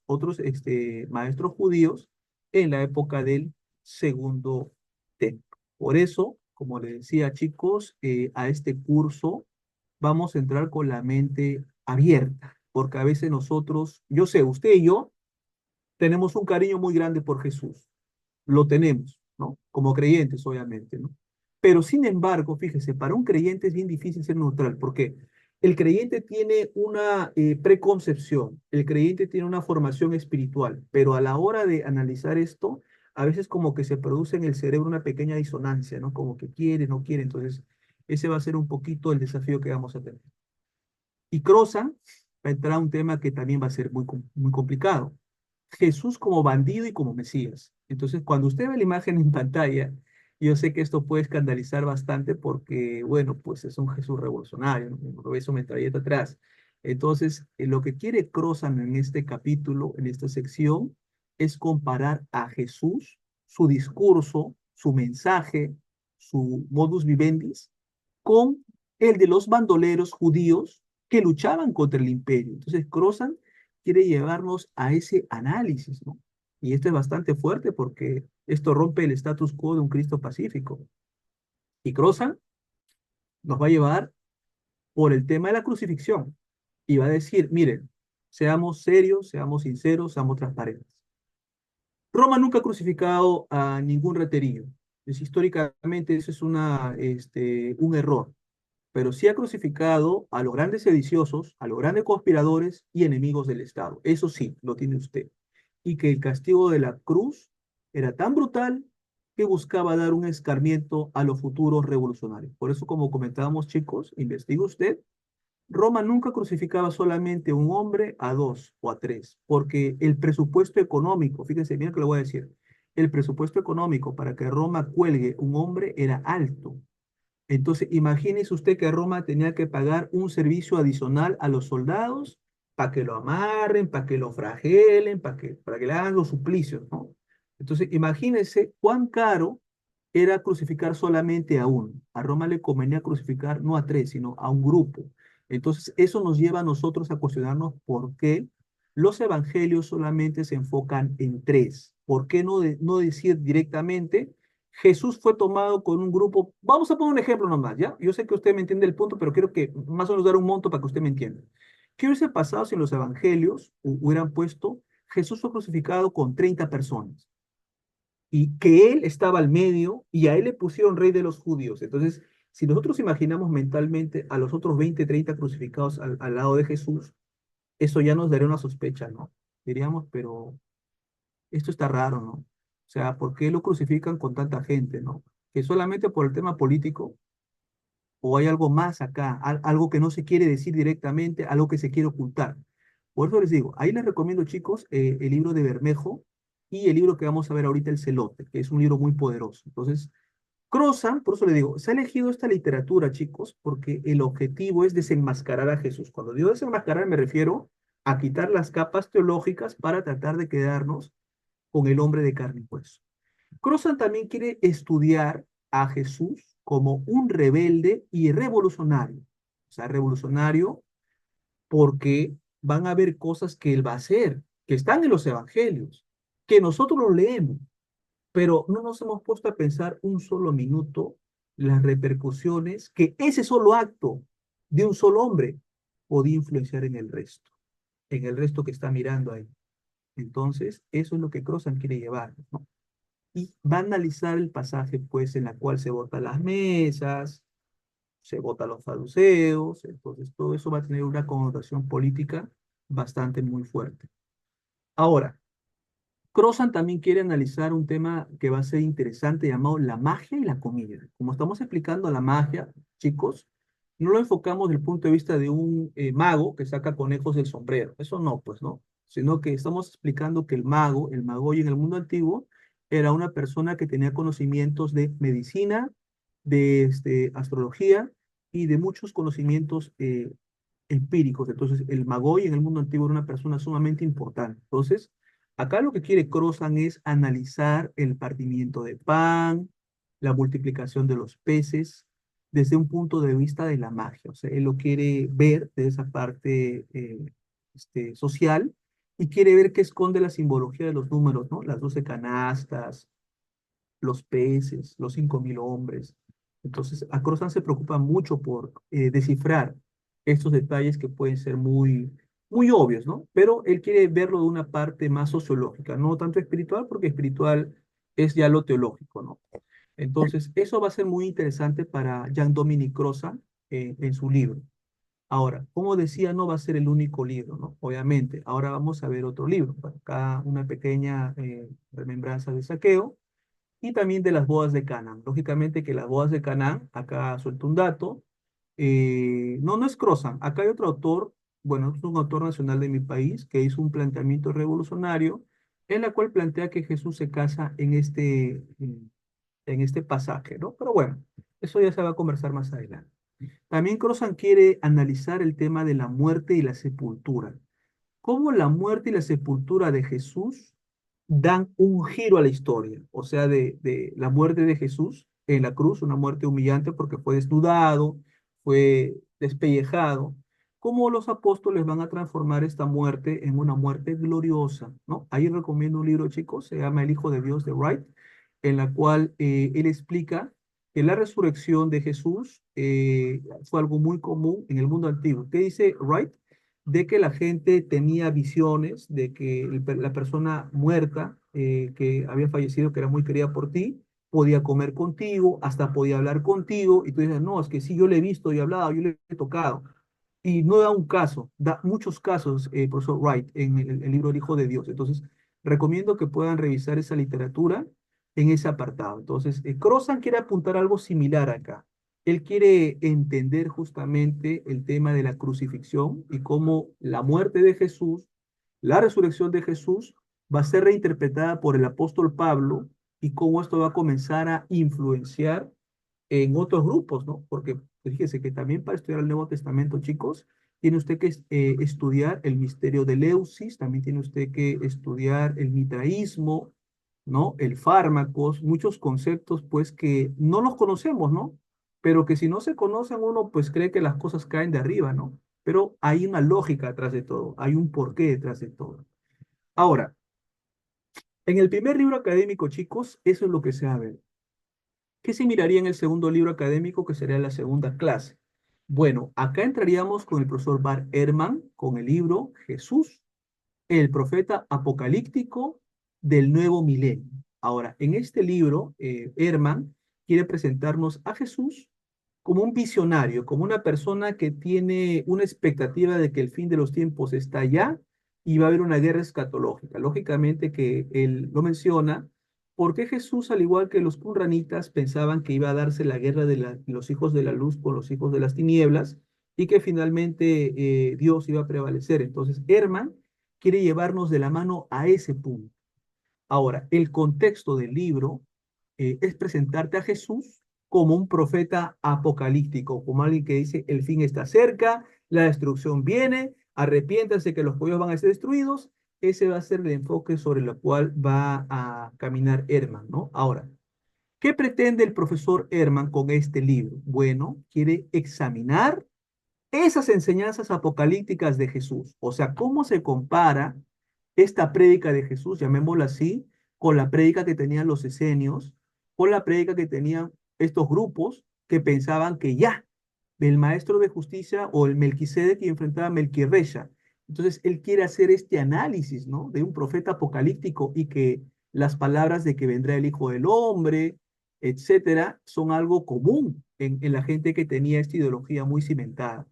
maestros judíos en la época del segundo templo. Por eso, como les decía, chicos, a este curso vamos a entrar con la mente abierta, porque a veces nosotros, yo sé, usted y yo tenemos un cariño muy grande por Jesús, lo tenemos, ¿no? Como creyentes, obviamente, ¿no? Pero sin embargo, fíjese, para un creyente es bien difícil ser neutral, porque el creyente tiene una preconcepción, el creyente tiene una formación espiritual, pero a la hora de analizar esto, a veces como que se produce en el cerebro una pequeña disonancia, ¿no? Como que quiere, no quiere, entonces ese va a ser un poquito el desafío que vamos a tener. Y Crozan va a entrar a un tema que también va a ser muy complicado. Jesús como bandido y como Mesías. Entonces, cuando usted ve la imagen en pantalla, yo sé que esto puede escandalizar bastante porque, bueno, pues es un Jesús revolucionario, ¿no? Lo ve su metralleta atrás. Entonces, lo que quiere Crozan en este capítulo, en esta sección, es comparar a Jesús, su discurso, su mensaje, su modus vivendi, con el de los bandoleros judíos que luchaban contra el imperio. Entonces, Crozan quiere llevarnos a ese análisis, ¿no? Y esto es bastante fuerte porque esto rompe el status quo de un Cristo pacífico. Y Crozan nos va a llevar por el tema de la crucifixión y va a decir, miren, seamos serios, seamos sinceros, seamos transparentes. Roma nunca ha crucificado a ningún reterío. Históricamente eso es un error, pero sí ha crucificado a los grandes sediciosos, a los grandes conspiradores y enemigos del Estado. Eso sí, lo tiene usted. Y que el castigo de la cruz era tan brutal que buscaba dar un escarmiento a los futuros revolucionarios. Por eso, como comentábamos, chicos, investiga usted, Roma nunca crucificaba solamente a un hombre, a dos o a tres, porque el presupuesto económico, fíjense bien que le voy a decir, el presupuesto económico para que Roma cuelgue un hombre era alto. Entonces, imagínese usted que Roma tenía que pagar un servicio adicional a los soldados para que lo amarren, para que lo flagelen, para que le hagan los suplicios, ¿no? Entonces, imagínese cuán caro era crucificar solamente a uno. A Roma le convenía crucificar no a tres, sino a un grupo. Entonces, eso nos lleva a nosotros a cuestionarnos por qué los evangelios solamente se enfocan en tres. ¿Por qué no decir directamente? Jesús fue tomado con un grupo. Vamos a poner un ejemplo nomás, ¿ya? Yo sé que usted me entiende el punto, pero quiero que más o menos dar un monto para que usted me entienda. ¿Qué hubiese pasado si en los evangelios hubieran puesto Jesús fue crucificado con 30 personas y que él estaba al medio y a él le pusieron rey de los judíos? Entonces, si nosotros imaginamos mentalmente a los otros 20, 30 crucificados al lado de Jesús, eso ya nos daría una sospecha, ¿no? Diríamos, pero esto está raro, ¿no? O sea, ¿por qué lo crucifican con tanta gente, ¿no? ¿Que solamente por el tema político o hay algo más acá, algo que no se quiere decir directamente, algo que se quiere ocultar? Por eso les digo, ahí les recomiendo, chicos, el libro de Bermejo y el libro que vamos a ver ahorita, El Celote, que es un libro muy poderoso. Entonces, Crozan, por eso le digo, se ha elegido esta literatura, chicos, porque el objetivo es desenmascarar a Jesús. Cuando digo desenmascarar, me refiero a quitar las capas teológicas para tratar de quedarnos con el hombre de carne y hueso. Crozan también quiere estudiar a Jesús como un rebelde y revolucionario. O sea, revolucionario porque van a haber cosas que él va a hacer, que están en los evangelios, que nosotros lo leemos, pero no nos hemos puesto a pensar un solo minuto las repercusiones que ese solo acto de un solo hombre podía influenciar en el resto que está mirando ahí. Entonces, eso es lo que Crozan quiere llevar, ¿no? Y va a analizar el pasaje, pues, en la cual se botan las mesas, se votan los saduceos, entonces todo eso va a tener una connotación política bastante muy fuerte. Ahora, Crozan también quiere analizar un tema que va a ser interesante llamado la magia y la comida. Como estamos explicando la magia, chicos, no lo enfocamos desde el punto de vista de un mago que saca conejos del sombrero. Eso no, pues no. Sino que estamos explicando que el mago y en el mundo antiguo, era una persona que tenía conocimientos de medicina, de astrología y de muchos conocimientos empíricos. Entonces, el magoy en el mundo antiguo era una persona sumamente importante. Entonces, acá lo que quiere Crozan es analizar el partimiento de pan, la multiplicación de los peces, desde un punto de vista de la magia. O sea, él lo quiere ver de esa parte social y quiere ver qué esconde la simbología de los números, ¿no? Las 12 canastas, los peces, los 5.000 hombres. Entonces, a Crozan se preocupa mucho por descifrar estos detalles que pueden ser muy obvios, ¿no? Pero él quiere verlo de una parte más sociológica, no tanto espiritual, porque espiritual es ya lo teológico, ¿no? Entonces, eso va a ser muy interesante para Jean-Dominique Crozan en su libro. Ahora, como decía, no va a ser el único libro, ¿no? Obviamente, ahora vamos a ver otro libro. Para acá una pequeña remembranza de Saqueo y también de las bodas de Canaán. Lógicamente que las bodas de Canaán, acá suelto un dato, no es Crozan, acá hay otro autor, bueno, es un autor nacional de mi país, que hizo un planteamiento revolucionario en la cual plantea que Jesús se casa en este pasaje, ¿no? Pero bueno, eso ya se va a conversar más adelante. También Crozan quiere analizar el tema de la muerte y la sepultura, cómo la muerte y la sepultura de Jesús dan un giro a la historia, o sea, de la muerte de Jesús en la cruz, una muerte humillante porque fue desnudado, fue despellejado, cómo los apóstoles van a transformar esta muerte en una muerte gloriosa, ¿no? Ahí recomiendo un libro, chicos, se llama El Hijo de Dios de Wright, en la cual él explica que la resurrección de Jesús fue algo muy común en el mundo antiguo. ¿Qué dice Wright? De que la gente tenía visiones, de que la persona muerta que había fallecido, que era muy querida por ti, podía comer contigo, hasta podía hablar contigo, y tú dices, no, es que sí, yo le he visto y he hablado, yo le he tocado. Y no da un caso, da muchos casos, profesor Wright, en el libro El Hijo de Dios. Entonces, recomiendo que puedan revisar esa literatura en ese apartado. Entonces, Crozan quiere apuntar algo similar acá. Él quiere entender justamente el tema de la crucifixión y cómo la muerte de Jesús, la resurrección de Jesús, va a ser reinterpretada por el apóstol Pablo y cómo esto va a comenzar a influenciar en otros grupos, ¿no? Porque fíjese que también para estudiar el Nuevo Testamento, chicos, tiene usted que estudiar el misterio de Leucis, también tiene usted que estudiar el mitraísmo, ¿no? El fármacos, muchos conceptos, pues, que no los conocemos, ¿no? Pero que si no se conocen, uno pues cree que las cosas caen de arriba, ¿no? Pero hay una lógica detrás de todo, hay un porqué detrás de todo. Ahora, en el primer libro académico, chicos, eso es lo que se va a ver. ¿Qué se miraría en el segundo libro académico, que sería la segunda clase? Bueno, acá entraríamos con el profesor Bar Ehrman, con el libro Jesús, el profeta apocalíptico del nuevo milenio. Ahora, en este libro, Ehrman quiere presentarnos a Jesús como un visionario, como una persona que tiene una expectativa de que el fin de los tiempos está allá y va a haber una guerra escatológica. Lógicamente que él lo menciona porque Jesús, al igual que los qumranitas, pensaban que iba a darse la guerra de los hijos de la luz con los hijos de las tinieblas y que finalmente Dios iba a prevalecer. Entonces, Herman quiere llevarnos de la mano a ese punto. Ahora, el contexto del libro es presentarte a Jesús como un profeta apocalíptico, como alguien que dice, el fin está cerca, la destrucción viene, arrepiéntanse que los pueblos van a ser destruidos. Ese va a ser el enfoque sobre el cual va a caminar Herman, ¿no? Ahora, ¿qué pretende el profesor Herman con este libro? Bueno, quiere examinar esas enseñanzas apocalípticas de Jesús. O sea, cómo se compara esta prédica de Jesús, llamémosla así, con la prédica que tenían los esenios, con la prédica que tenían estos grupos que pensaban que ya, el maestro de justicia o el Melquisedec que enfrentaba a Melquiresha. Entonces, él quiere hacer este análisis, ¿no? De un profeta apocalíptico y que las palabras de que vendrá el Hijo del Hombre, etcétera, son algo común en la gente que tenía esta ideología muy cimentada.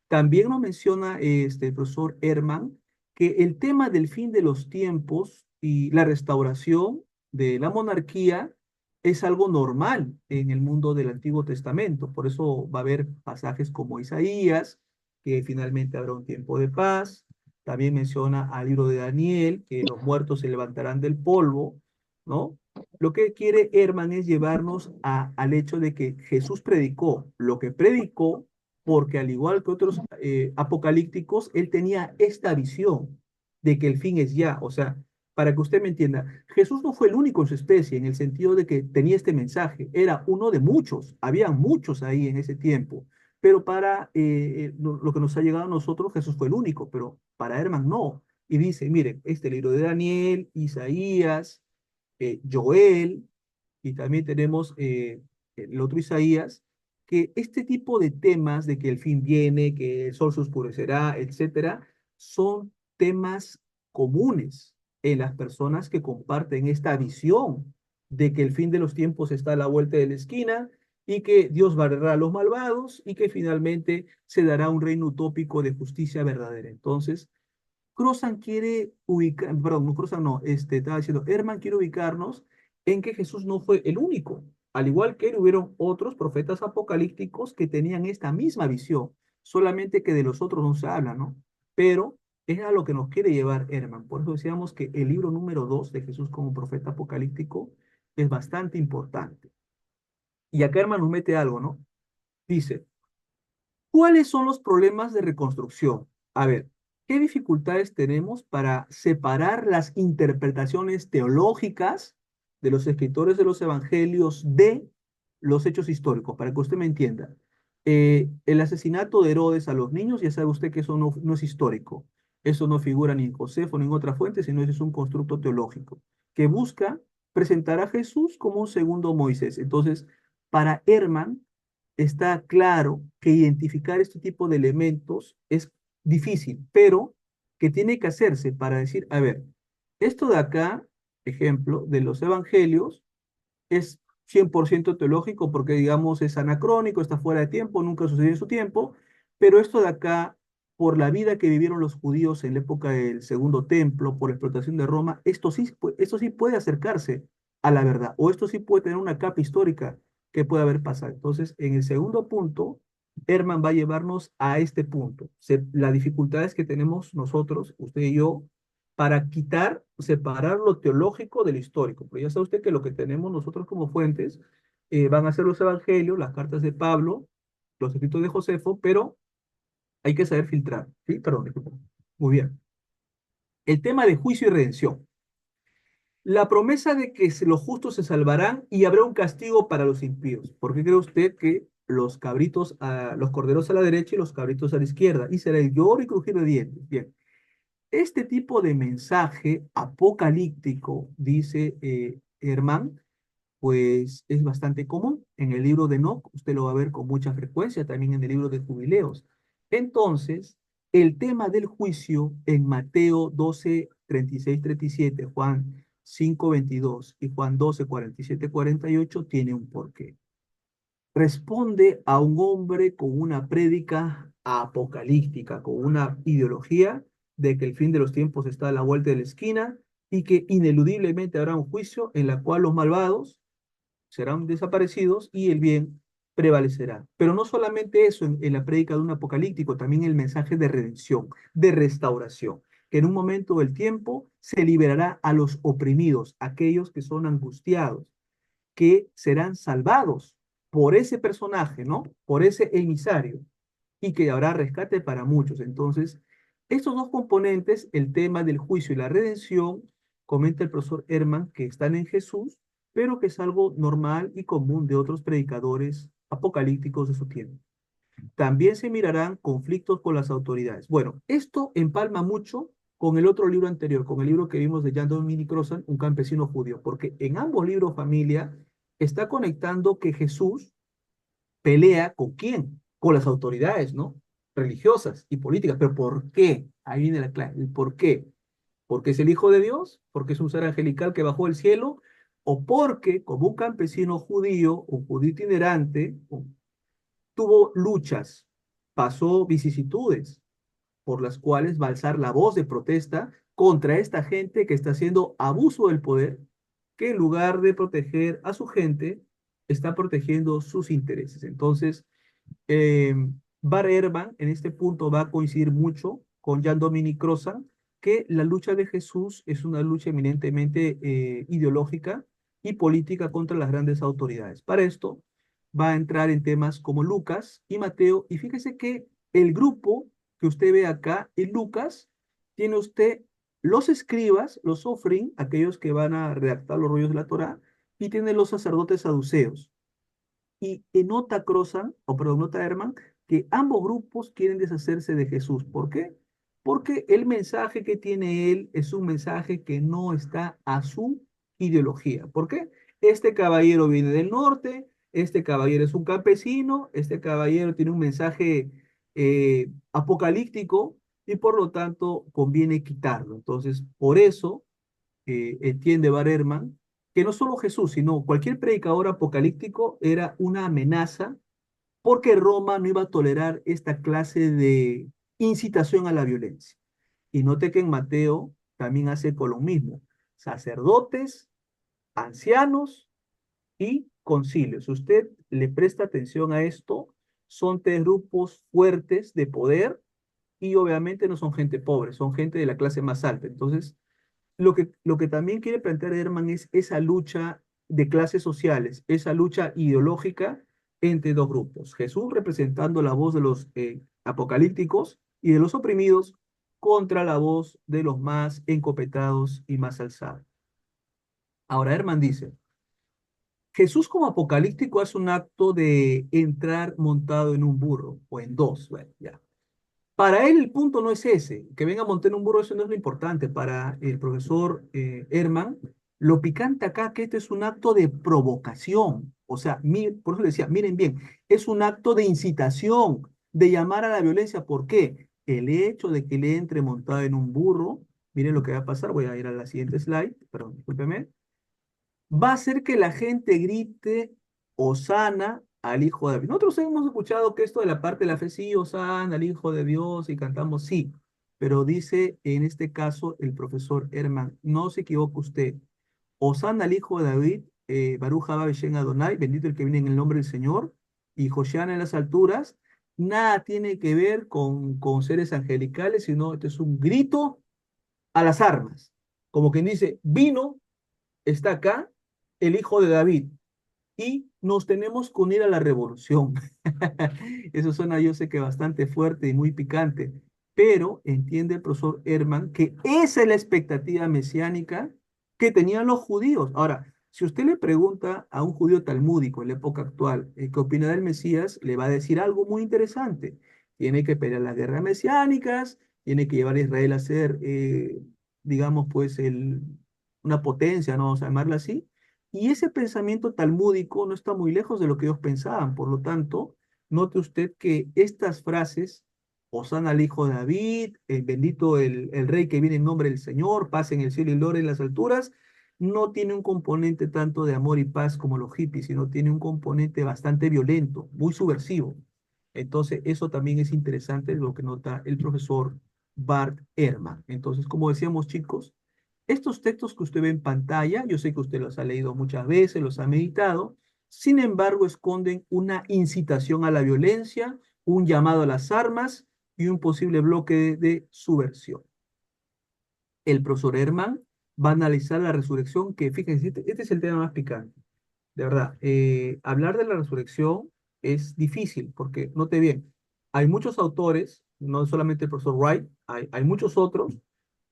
También nos menciona el profesor Herman que el tema del fin de los tiempos y la restauración de la monarquía es algo normal en el mundo del Antiguo Testamento. Por eso va a haber pasajes como Isaías, que finalmente habrá un tiempo de paz. También menciona al libro de Daniel, que los muertos se levantarán del polvo, ¿no? Lo que quiere Herman es llevarnos al hecho de que Jesús predicó lo que predicó porque al igual que otros apocalípticos, él tenía esta visión de que el fin es ya. O sea, para que usted me entienda, Jesús no fue el único en su especie, en el sentido de que tenía este mensaje, era uno de muchos, había muchos ahí en ese tiempo. pero para lo que nos ha llegado a nosotros, Jesús fue el único, pero para Herman no. Y dice, miren, este libro de Daniel, Isaías, Joel, y también tenemos el otro Isaías, que este tipo de temas de que el fin viene, que el sol se oscurecerá, etcétera, son temas comunes en las personas que comparten esta visión de que el fin de los tiempos está a la vuelta de la esquina y que Dios barrerá a los malvados y que finalmente se dará un reino utópico de justicia verdadera. Entonces, Crozan quiere ubicar, perdón, no Crozan, no, estaba diciendo, Herman quiere ubicarnos en que Jesús no fue el único. Al igual que él, hubieron otros profetas apocalípticos que tenían esta misma visión, solamente que de los otros no se habla, ¿no? Pero es a lo que nos quiere llevar Herman. Por eso decíamos que el libro número 2 de Jesús como profeta apocalíptico es bastante importante. Y acá Herman nos mete algo, ¿no? Dice, ¿cuáles son los problemas de reconstrucción? A ver, ¿qué dificultades tenemos para separar las interpretaciones teológicas de los escritores de los evangelios de los hechos históricos? Para que usted me entienda. El asesinato de Herodes a los niños, ya sabe usted que eso no es histórico. Eso no figura ni en Josefo ni en otra fuente, sino eso es un constructo teológico que busca presentar a Jesús como un segundo Moisés. Entonces, para Herman, está claro que identificar este tipo de elementos es difícil, pero que tiene que hacerse para decir, a ver, esto de acá, ejemplo, de los evangelios, es 100% teológico porque, digamos, es anacrónico, está fuera de tiempo, nunca sucedió en su tiempo, pero esto de acá, por la vida que vivieron los judíos en la época del Segundo Templo, por la explotación de Roma, esto sí puede acercarse a la verdad, o esto sí puede tener una capa histórica que puede haber pasado. Entonces, en el segundo punto, Herman va a llevarnos a este punto. Las dificultades que tenemos nosotros, usted y yo, para quitar, separar lo teológico de lo histórico. Pero ya sabe usted que lo que tenemos nosotros como fuentes van a ser los evangelios, las cartas de Pablo, los escritos de Josefo, pero hay que saber filtrar. ¿Sí? Perdón, disculpa. Muy bien. El tema de juicio y redención. La promesa de que los justos se salvarán y habrá un castigo para los impíos. ¿Por qué cree usted que los cabritos, los corderos a la derecha y los cabritos a la izquierda? Y será el lloro y crujir de dientes. Bien. Este tipo de mensaje apocalíptico, dice Herman, pues es bastante común. En el libro de Enoc, usted lo va a ver con mucha frecuencia, también en el libro de Jubileos. Entonces, el tema del juicio en Mateo 12, 36, 37, Juan 5, 22 y Juan 12, 47, 48 tiene un porqué. Responde a un hombre con una prédica apocalíptica, con una ideología de que el fin de los tiempos está a la vuelta de la esquina y que ineludiblemente habrá un juicio en la cual los malvados serán desaparecidos y el bien prevalecerá. Pero no solamente eso en la prédica de un apocalíptico, también el mensaje de redención, de restauración, que en un momento del tiempo se liberará a los oprimidos, aquellos que son angustiados, que serán salvados por ese personaje, ¿no? Por ese emisario, y que habrá rescate para muchos. Entonces, estos dos componentes, el tema del juicio y la redención, comenta el profesor Herman, que están en Jesús, pero que es algo normal y común de otros predicadores apocalípticos de su tiempo. También se mirarán conflictos con las autoridades. Bueno, esto empalma mucho con el otro libro anterior, con el libro que vimos de Jan Dominic Crozan, Un campesino judío, porque en ambos libros, familia, está conectando que Jesús pelea con quién, con las autoridades, ¿no? Religiosas y políticas. ¿Pero por qué? Ahí viene la clave. ¿El por qué? ¿Porque es el Hijo de Dios? ¿Porque es un ser angelical que bajó del cielo? ¿O porque, como un campesino judío, un judío itinerante, tuvo luchas, pasó vicisitudes por las cuales va a alzar la voz de protesta contra esta gente que está haciendo abuso del poder, que en lugar de proteger a su gente, está protegiendo sus intereses? Entonces, eh, Bar Ehrman en este punto va a coincidir mucho con Jan Dominic Crozan, que la lucha de Jesús es una lucha eminentemente ideológica y política contra las grandes autoridades. Para esto va a entrar en temas como Lucas y Mateo, y fíjese que el grupo que usted ve acá en Lucas, tiene usted los escribas, los sofrim, aquellos que van a redactar los rollos de la Torá, y tiene los sacerdotes saduceos. Y nota Crozan, o perdón, nota Herman, que ambos grupos quieren deshacerse de Jesús. ¿Por qué? Porque el mensaje que tiene él es un mensaje que no está a su ideología. ¿Por qué? Este caballero viene del norte, este caballero es un campesino, este caballero tiene un mensaje apocalíptico y por lo tanto conviene quitarlo. Entonces, por eso entiende Bar Ehrman que no solo Jesús, sino cualquier predicador apocalíptico era una amenaza porque Roma no iba a tolerar esta clase de incitación a la violencia. Y note que en Mateo también hace con lo mismo. Sacerdotes, ancianos y concilios. Si usted le presta atención a esto, son tres grupos fuertes de poder y obviamente no son gente pobre, son gente de la clase más alta. Entonces, lo que también quiere plantear Herman es esa lucha de clases sociales, esa lucha ideológica entre dos grupos. Jesús representando la voz de los apocalípticos y de los oprimidos contra la voz de los más encopetados y más alzados. Ahora Herman dice, Jesús como apocalíptico hace un acto de entrar montado en un burro o en dos, bueno, ya. Para él el punto no es ese, que venga a montar un burro, eso no es lo importante. Para el profesor Herman, lo picante acá que este es un acto de provocación. O sea, por eso le decía, miren bien, es un acto de incitación, de llamar a la violencia. ¿Por qué? El hecho de que le entre montado en un burro, miren lo que va a pasar, voy a ir a la siguiente slide, perdón, discúlpeme, va a hacer que la gente grite Hosana al Hijo de David. Nosotros hemos escuchado que esto de la parte de la fe, sí, Hosana al Hijo de Dios, y cantamos, sí, pero dice en este caso el profesor Herman, no se equivoque usted, Hosana al Hijo de David, Baruch haba Beshem Adonai, bendito el que viene en el nombre del Señor, y Hosana en las alturas, nada tiene que ver con seres angelicales, sino este es un grito a las armas, como quien dice, vino, está acá el hijo de David y nos tenemos que unir a la revolución. Eso suena, yo sé que bastante fuerte y muy picante, pero entiende el profesor Herman que esa es la expectativa mesiánica que tenían los judíos. Ahora, si usted le pregunta a un judío talmúdico en la época actual qué opina del Mesías, le va a decir algo muy interesante. Tiene que pelear las guerras mesiánicas, tiene que llevar a Israel a ser, digamos, pues, una potencia, ¿no? Vamos a llamarla así, y ese pensamiento talmúdico no está muy lejos de lo que ellos pensaban. Por lo tanto, note usted que estas frases, Hosana al Hijo de David, bendito el Rey que viene en nombre del Señor, paz en el cielo y gloria en las alturas, no tiene un componente tanto de amor y paz como los hippies, sino tiene un componente bastante violento, muy subversivo. Entonces, eso también es interesante lo que nota el profesor Bart Ehrman. Entonces, como decíamos, chicos, estos textos que usted ve en pantalla, yo sé que usted los ha leído muchas veces, los ha meditado, sin embargo, esconden una incitación a la violencia, un llamado a las armas y un posible bloque de subversión. El profesor Herman va a analizar la resurrección, que fíjense, este es el tema más picante, de verdad. Hablar de la resurrección es difícil, porque, note bien, hay muchos autores, no solamente el profesor Wright, hay muchos otros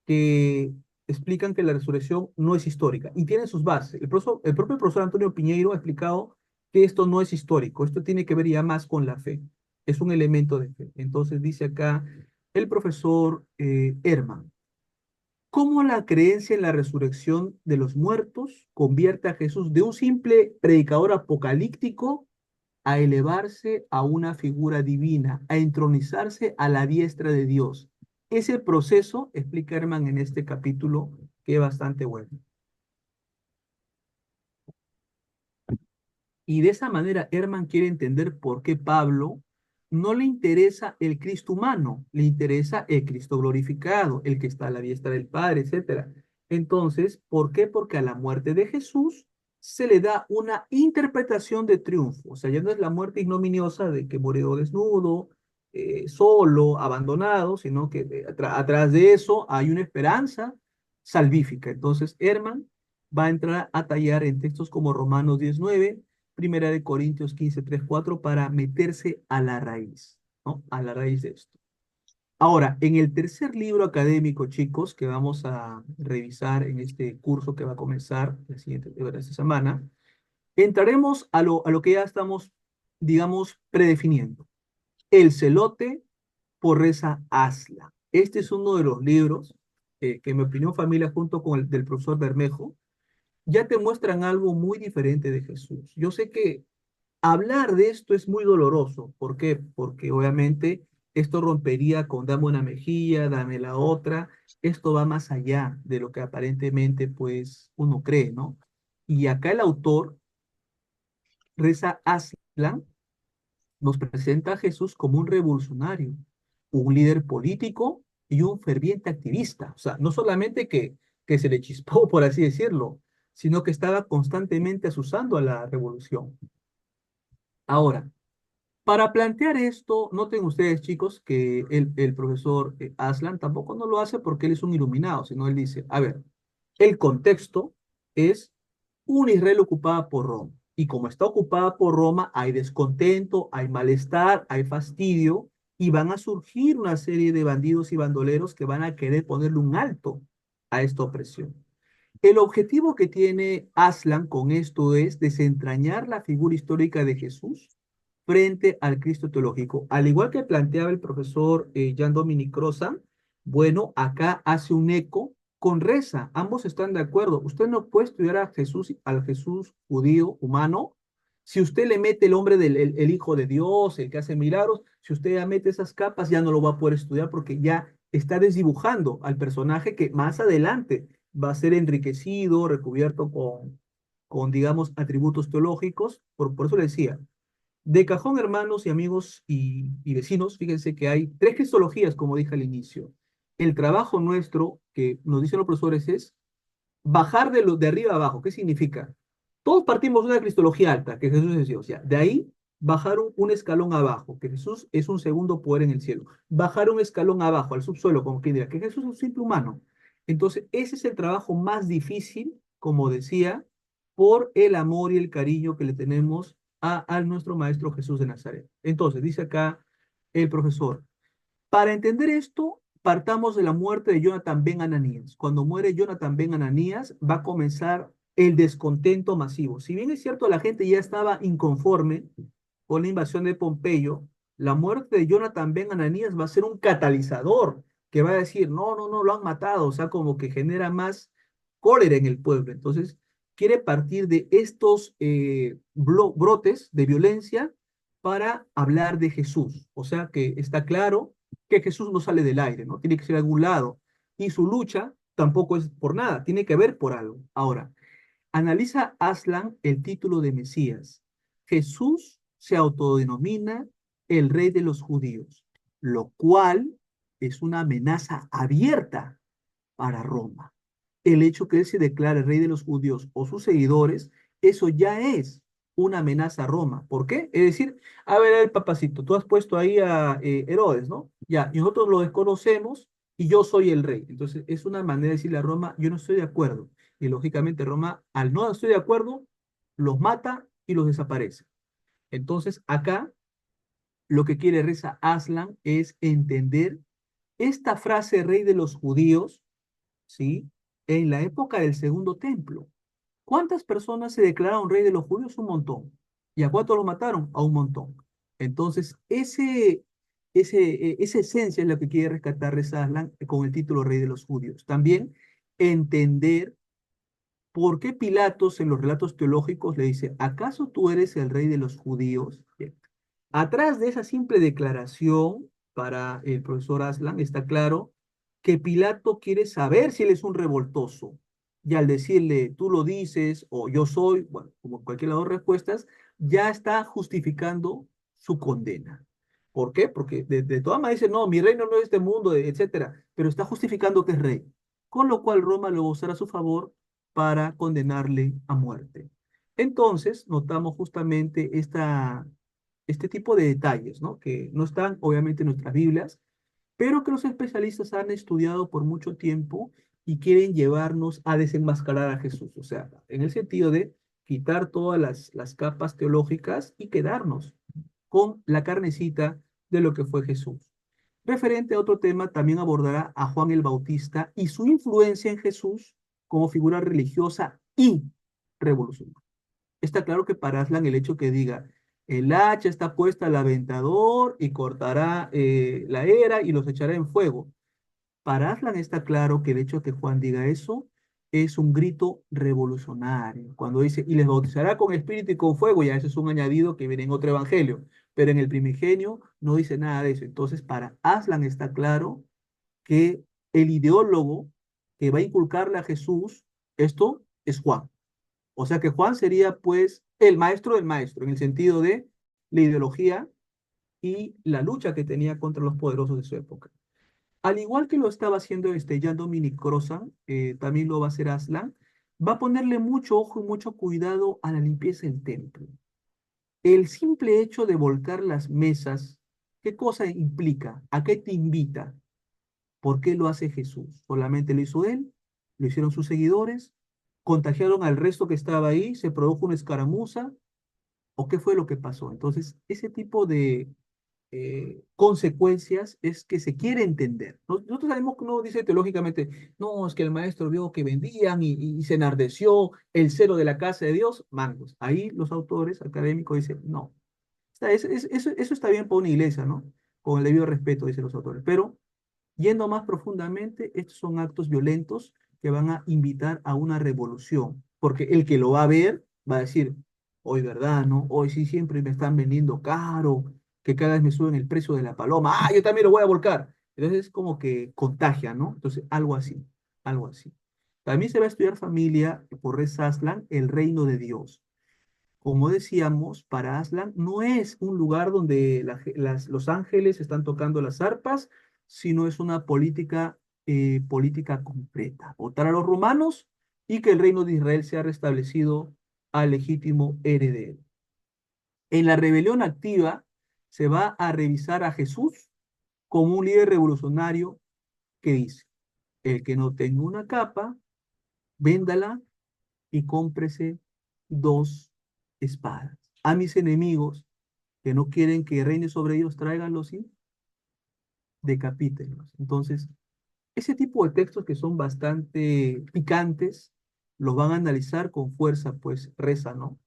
que explican que la resurrección no es histórica y tiene sus bases. El propio profesor Antonio Piñeiro ha explicado que esto no es histórico, esto tiene que ver ya más con la fe, es un elemento de fe. Entonces dice acá el profesor Herman, ¿cómo la creencia en la resurrección de los muertos convierte a Jesús de un simple predicador apocalíptico a elevarse a una figura divina, a entronizarse a la diestra de Dios? Ese proceso explica Herman en este capítulo, que es bastante bueno. Y de esa manera Herman quiere entender por qué Pablo no le interesa el Cristo humano, le interesa el Cristo glorificado, el que está a la diestra del Padre, etcétera. Entonces, ¿por qué? Porque a la muerte de Jesús se le da una interpretación de triunfo. O sea, ya no es la muerte ignominiosa de que murió desnudo, solo, abandonado, sino que atrás de eso hay una esperanza salvífica. Entonces, Herman va a entrar a tallar en textos como Romanos 19, Primera de Corintios 15, 3, 4, para meterse a la raíz, ¿no? A la raíz de esto. Ahora, en el tercer libro académico, chicos, que vamos a revisar en este curso que va a comenzar esta semana, entraremos a lo que ya estamos, digamos, predefiniendo. El celote por Reza Aslan. Este es uno de los libros que en mi opinión, familia, junto con el del profesor Bermejo, ya te muestran algo muy diferente de Jesús. Yo sé que hablar de esto es muy doloroso. ¿Por qué? Porque obviamente esto rompería con dame una mejilla, dame la otra. Esto va más allá de lo que aparentemente pues uno cree, ¿no? Y acá el autor, Reza Aslan, nos presenta a Jesús como un revolucionario, un líder político y un ferviente activista. O sea, no solamente que se le chispó, por así decirlo, sino que estaba constantemente asusando a la revolución. Ahora, para plantear esto, noten ustedes, chicos, que el profesor Aslan tampoco no lo hace porque él es un iluminado, sino él dice, a ver, el contexto es una Israel ocupada por Roma. Y como está ocupada por Roma, hay descontento, hay malestar, hay fastidio, y van a surgir una serie de bandidos y bandoleros que van a querer ponerle un alto a esta opresión. El objetivo que tiene Aslan con esto es desentrañar la figura histórica de Jesús frente al Cristo teológico. Al igual que planteaba el profesor Jean-Dominique Crozat, bueno, acá hace un eco con Reza. Ambos están de acuerdo. Usted no puede estudiar a Jesús, al Jesús judío humano, si usted le mete el hombre del el Hijo de Dios, el que hace milagros, si usted ya mete esas capas, ya no lo va a poder estudiar porque ya está desdibujando al personaje que más adelante va a ser enriquecido, recubierto con digamos, atributos teológicos. Por eso le decía, de cajón, hermanos y amigos y vecinos, fíjense que hay tres cristologías, como dije al inicio. El trabajo nuestro, que nos dicen los profesores, es bajar de arriba a abajo. ¿Qué significa? Todos partimos de una cristología alta, que Jesús es Dios. Ya. De ahí bajar un escalón abajo, que Jesús es un segundo poder en el cielo. Bajar un escalón abajo, al subsuelo, como quien diga, que Jesús es un simple humano. Entonces, ese es el trabajo más difícil, como decía, por el amor y el cariño que le tenemos a nuestro Maestro Jesús de Nazaret. Entonces, dice acá el profesor, para entender esto, partamos de la muerte de Jonathan Ben Ananías. Cuando muere Jonathan Ben Ananías, va a comenzar el descontento masivo. Si bien es cierto, la gente ya estaba inconforme con la invasión de Pompeyo, la muerte de Jonathan Ben Ananías va a ser un catalizador que va a decir, no, no, no, lo han matado, o sea, como que genera más cólera en el pueblo. Entonces, quiere partir de estos brotes de violencia para hablar de Jesús. O sea, que está claro que Jesús no sale del aire, ¿no? Tiene que ser de algún lado. Y su lucha tampoco es por nada, tiene que ver por algo. Ahora, analiza Aslan el título de Mesías. Jesús se autodenomina el rey de los judíos, lo cual es una amenaza abierta para Roma. El hecho que él se declare rey de los judíos o sus seguidores, eso ya es una amenaza a Roma. ¿Por qué? Es decir, a ver, el papacito, tú has puesto ahí a Herodes, ¿no? Ya, y nosotros lo desconocemos y yo soy el rey. Entonces, es una manera de decirle a Roma, yo no estoy de acuerdo. Y lógicamente Roma, al no estoy de acuerdo, los mata y los desaparece. Entonces, acá lo que quiere Reza Aslan es entender esta frase rey de los judíos, ¿sí? En la época del Segundo Templo. ¿Cuántas personas se declararon rey de los judíos? Un montón. ¿Y a cuántos lo mataron? A un montón. Entonces, esa esencia es la que quiere rescatar Reza Aslan con el título rey de los judíos. También entender por qué Pilatos en los relatos teológicos le dice, ¿acaso tú eres el rey de los judíos? Bien. Atrás de esa simple declaración, para el profesor Aslan, está claro que Pilato quiere saber si él es un revoltoso. Y al decirle, tú lo dices, o yo soy, bueno, como cualquiera de las dos respuestas, ya está justificando su condena. ¿Por qué? Porque de todas maneras dice, no, mi reino no es este mundo, etcétera, pero está justificando que es rey. Con lo cual Roma lo va a usar a su favor para condenarle a muerte. Entonces, notamos justamente este tipo de detalles, ¿no? Que no están obviamente en nuestras Biblias, pero que los especialistas han estudiado por mucho tiempo y quieren llevarnos a desenmascarar a Jesús. O sea, en el sentido de quitar todas las capas teológicas y quedarnos con la carnecita de lo que fue Jesús. Referente a otro tema, también abordará a Juan el Bautista y su influencia en Jesús como figura religiosa y revolucionaria. Está claro que para Aslan el hecho que diga El hacha está puesta al aventador y cortará la era y los echará en fuego. Para Aslan está claro que el hecho de que Juan diga eso es un grito revolucionario. Cuando dice, y les bautizará con espíritu y con fuego, ya eso es un añadido que viene en otro evangelio, pero en el primigenio no dice nada de eso. Entonces, para Aslan está claro que el ideólogo que va a inculcarle a Jesús, esto es Juan. O sea que Juan sería pues el maestro del maestro, en el sentido de la ideología y la lucha que tenía contra los poderosos de su época. Al igual que lo estaba haciendo Jan Dominic Crozan, también lo va a hacer Aslan, va a ponerle mucho ojo y mucho cuidado a la limpieza del templo. El simple hecho de volcar las mesas, ¿qué cosa implica? ¿A qué te invita? ¿Por qué lo hace Jesús? ¿Solamente lo hizo él? ¿Lo hicieron sus seguidores? ¿Contagiaron al resto que estaba ahí? ¿Se produjo una escaramuza? ¿O qué fue lo que pasó? Entonces, ese tipo de consecuencias es que se quiere entender. Nosotros sabemos que uno dice teológicamente, no, es que el maestro vio que vendían y se enardeció el celo de la casa de Dios, mangos. Ahí los autores académicos dicen, no, eso está bien para una iglesia, ¿no? Con el debido respeto, dicen los autores. Pero yendo más profundamente, estos son actos violentos que van a invitar a una revolución, porque el que lo va a ver va a decir, hoy verdad, ¿no? Hoy sí siempre me están vendiendo caro, que cada vez me suben el precio de la paloma, ah, yo también lo voy a volcar. Entonces es como que contagia, ¿no? Entonces algo así, algo así. También se va a estudiar familia por Rez Aslan, el reino de Dios. Como decíamos, para Aslan no es un lugar donde los ángeles están tocando las arpas, sino es una política completa. Votar a los romanos y que el reino de Israel sea restablecido al legítimo heredero. En la rebelión activa se va a revisar a Jesús como un líder revolucionario que dice, el que no tenga una capa, véndala y cómprese dos espadas. A mis enemigos que no quieren que reine sobre ellos, tráiganlos y decapítenlos. Entonces, ese tipo de textos que son bastante picantes, los van a analizar con fuerza, pues reza, ¿no?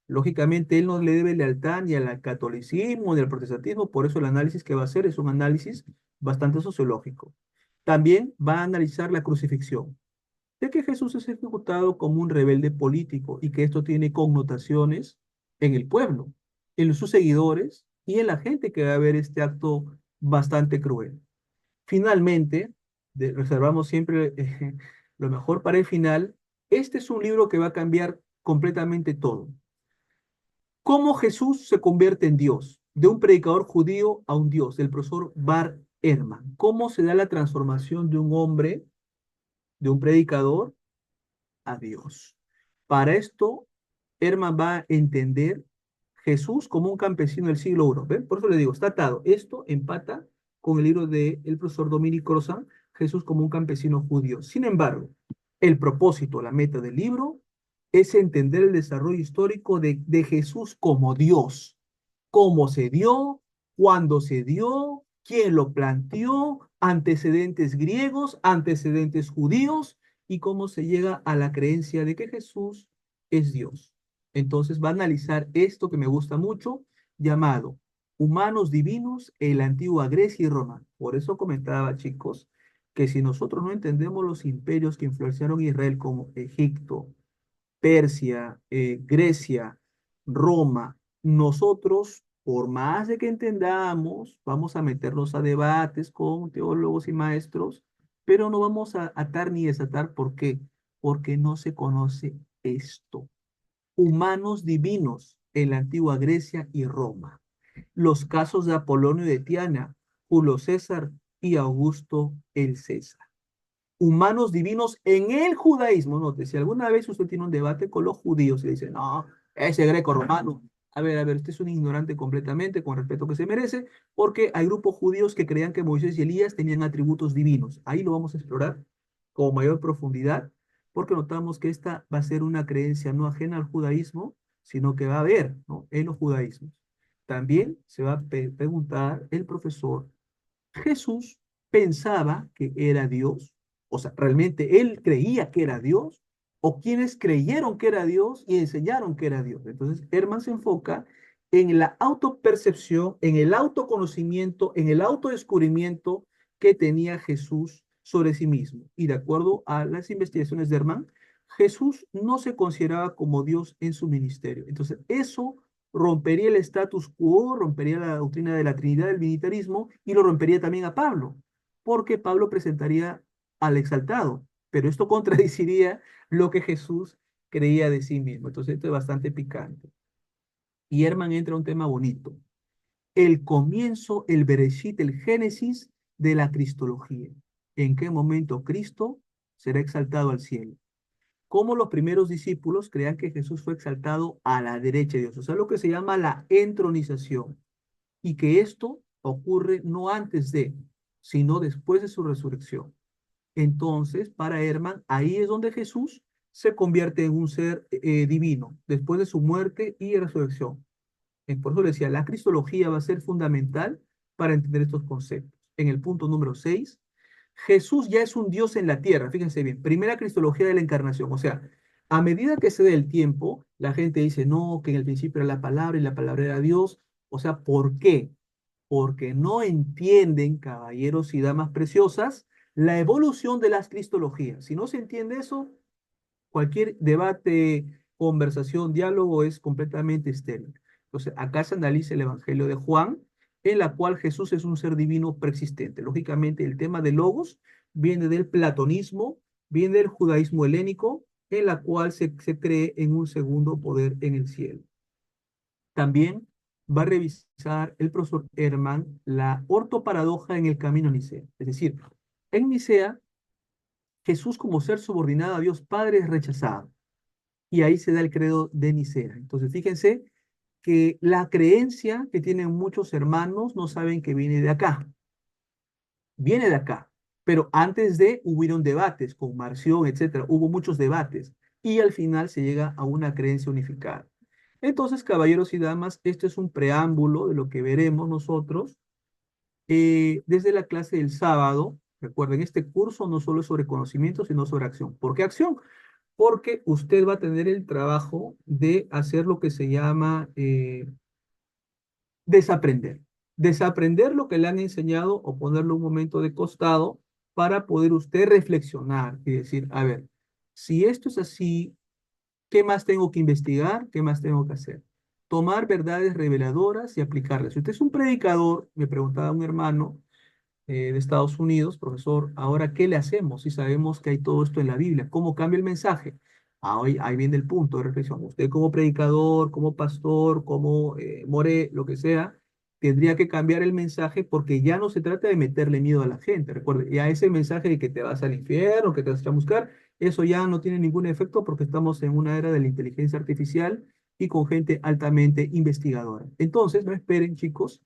Lógicamente, él no le debe lealtad ni al catolicismo ni al protestantismo, por eso el análisis que va a hacer es un análisis bastante sociológico. También va a analizar la crucifixión de que Jesús es ejecutado como un rebelde político y que esto tiene connotaciones en el pueblo, en sus seguidores y en la gente que va a ver este acto bastante cruel. Finalmente, reservamos siempre lo mejor para el final. Este es un libro que va a cambiar completamente todo. ¿Cómo Jesús se convierte en Dios? De un predicador judío a un Dios, del profesor Bar Ehrman. ¿Cómo se da la transformación de un hombre, de un predicador, a Dios? Para esto, Herman va a entender Jesús como un campesino del siglo I. ¿Ven? Por eso le digo, está atado. Esto empata con el libro del profesor Dominic Crozan, Jesús como un campesino judío. Sin embargo, el propósito, la meta del libro es entender el desarrollo histórico de Jesús como Dios, cómo se dio, cuándo se dio, quién lo planteó, antecedentes griegos, antecedentes judíos y cómo se llega a la creencia de que Jesús es Dios. Entonces va a analizar esto que me gusta mucho, llamado humanos divinos en la antigua Grecia y Roma. Por eso comentaba, chicos, que si nosotros no entendemos los imperios que influenciaron a Israel como Egipto, Persia, Grecia, Roma, nosotros, por más de que entendamos, vamos a meternos a debates con teólogos y maestros, pero no vamos a atar ni desatar. ¿Por qué? Porque no se conoce esto. Humanos divinos en la antigua Grecia y Roma. Los casos de Apolonio de Tiana, Julio César y Augusto el César. Humanos divinos en el judaísmo. Note, si alguna vez usted tiene un debate con los judíos y le dice, no, ese greco romano, a ver, usted es un ignorante completamente, con respeto que se merece, porque hay grupos judíos que creían que Moisés y Elías tenían atributos divinos. Ahí lo vamos a explorar con mayor profundidad, porque notamos que esta va a ser una creencia no ajena al judaísmo, sino que va a haber, ¿no?, en los judaísmos. También se va a preguntar el profesor, ¿Jesús pensaba que era Dios? O sea, ¿realmente él creía que era Dios? ¿O quienes creyeron que era Dios y enseñaron que era Dios? Entonces, Herman se enfoca en la autopercepción, en el autoconocimiento, en el autodescubrimiento que tenía Jesús sobre sí mismo. Y de acuerdo a las investigaciones de Herman, Jesús no se consideraba como Dios en su ministerio. Entonces, eso rompería el status quo, rompería la doctrina de la Trinidad del militarismo y lo rompería también a Pablo, porque Pablo presentaría al exaltado, pero esto contradeciría lo que Jesús creía de sí mismo. Entonces, esto es bastante picante. Y Herman entra a un tema bonito. El comienzo, el Bereshit, el Génesis de la Cristología. ¿En qué momento Cristo será exaltado al cielo? Cómo los primeros discípulos creían que Jesús fue exaltado a la derecha de Dios. O sea, lo que se llama la entronización. Y que esto ocurre no antes de, sino después de su resurrección. Entonces, para Herman, ahí es donde Jesús se convierte en un ser divino, después de su muerte y resurrección. Por eso le decía, la cristología va a ser fundamental para entender estos conceptos. En el punto número 6, Jesús ya es un Dios en la tierra. Fíjense bien, primera cristología de la encarnación. O sea, a medida que se dé el tiempo, la gente dice, no, que en el principio era la palabra y la palabra era Dios. O sea, ¿por qué? Porque no entienden, caballeros y damas preciosas, la evolución de las cristologías. Si no se entiende eso, cualquier debate, conversación, diálogo es completamente estéril. Entonces, acá se analiza el Evangelio de Juan, en la cual Jesús es un ser divino preexistente. Lógicamente, el tema de logos viene del platonismo, viene del judaísmo helénico, en la cual se cree en un segundo poder en el cielo. También va a revisar el profesor Herman la ortoparadoja en el camino a Nicea. Es decir, en Nicea, Jesús como ser subordinado a Dios Padre es rechazado. Y ahí se da el credo de Nicea. Entonces, fíjense que la creencia que tienen muchos hermanos no saben que viene de acá. Pero antes de hubieron debates con Marción, etcétera, hubo muchos debates y al final se llega a una creencia unificada. Entonces, caballeros y damas, esto es un preámbulo de lo que veremos nosotros desde la clase del sábado. Recuerden, este curso no solo es sobre conocimiento, sino sobre acción. ¿Por qué acción? Porque usted va a tener el trabajo de hacer lo que se llama desaprender. Desaprender lo que le han enseñado o ponerlo un momento de costado para poder usted reflexionar y decir, a ver, si esto es así, ¿qué más tengo que investigar? ¿Qué más tengo que hacer? Tomar verdades reveladoras y aplicarlas. Si usted es un predicador, me preguntaba un hermano, de Estados Unidos, profesor, ahora, ¿qué le hacemos si sabemos que hay todo esto en la Biblia? ¿Cómo cambia el mensaje? Ahí viene el punto de reflexión. Usted como predicador, como pastor, como more, lo que sea, tendría que cambiar el mensaje porque ya no se trata de meterle miedo a la gente. Recuerde, ya ese mensaje de que te vas al infierno, que te vas a buscar, eso ya no tiene ningún efecto porque estamos en una era de la inteligencia artificial y con gente altamente investigadora. Entonces, no esperen, chicos,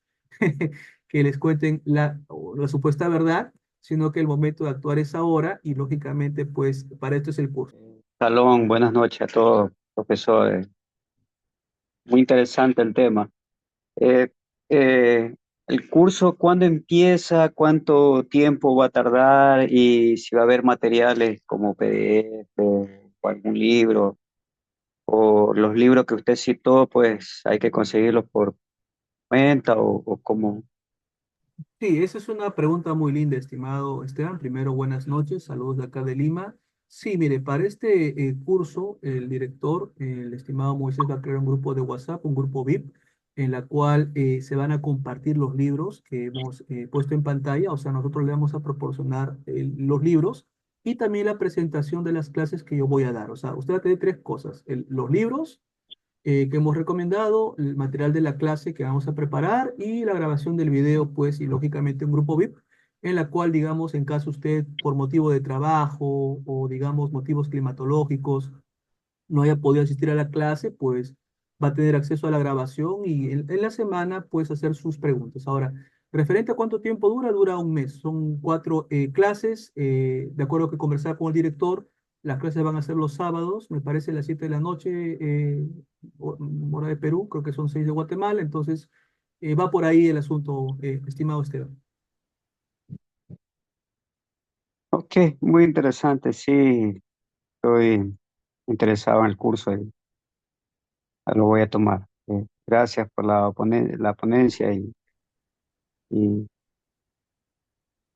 que les cuenten la supuesta verdad, sino que el momento de actuar es ahora y lógicamente, pues, para esto es el curso. Salón, buenas noches a todos, profesores. Muy interesante el tema. Eh, el curso, ¿cuándo empieza? ¿Cuánto tiempo va a tardar? Y si va a haber materiales como PDF o algún libro, o los libros que usted citó, pues hay que conseguirlos por cuenta o como. Sí, esa es una pregunta muy linda, estimado Esteban. Primero, buenas noches, saludos de acá de Lima. Sí, mire, para este curso, el director, el estimado Moisés, va a crear un grupo de WhatsApp, un grupo VIP, en la cual se van a compartir los libros que hemos puesto en pantalla. O sea, nosotros le vamos a proporcionar los libros y también la presentación de las clases que yo voy a dar. O sea, usted va a tener tres cosas: los libros que hemos recomendado, el material de la clase que vamos a preparar y la grabación del video, pues, y lógicamente un grupo VIP en la cual, digamos, en caso usted por motivo de trabajo o, digamos, motivos climatológicos no haya podido asistir a la clase, pues va a tener acceso a la grabación y en la semana, pues, hacer sus preguntas. Ahora, referente a cuánto tiempo dura, dura un mes. Son cuatro clases, de acuerdo que conversar con el director. Las clases van a ser los sábados, me parece, a las 7 de la noche, hora de Perú, creo que son 6 de Guatemala, entonces va por ahí el asunto, estimado Esteban. Ok, muy interesante, sí, estoy interesado en el curso y lo voy a tomar. Gracias por la ponencia y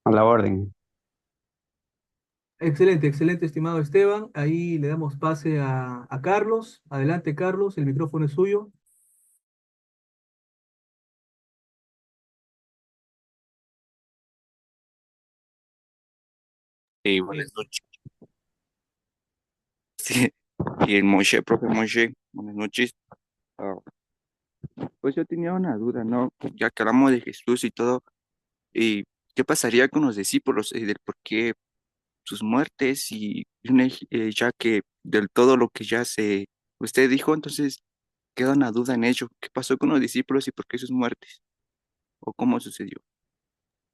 a la orden. Excelente, excelente, estimado Esteban. Ahí le damos pase a Carlos. Adelante, Carlos, el micrófono es suyo. Buenas noches. Sí, y el Moshe, profe Moshe, buenas noches. Ah, pues yo tenía una duda, ¿no? Ya que hablamos de Jesús y todo, ¿y qué pasaría con los discípulos del por qué sus muertes y ya que del todo lo que ya usted dijo, entonces queda una duda en ello. ¿Qué pasó con los discípulos y por qué sus muertes? ¿O cómo sucedió?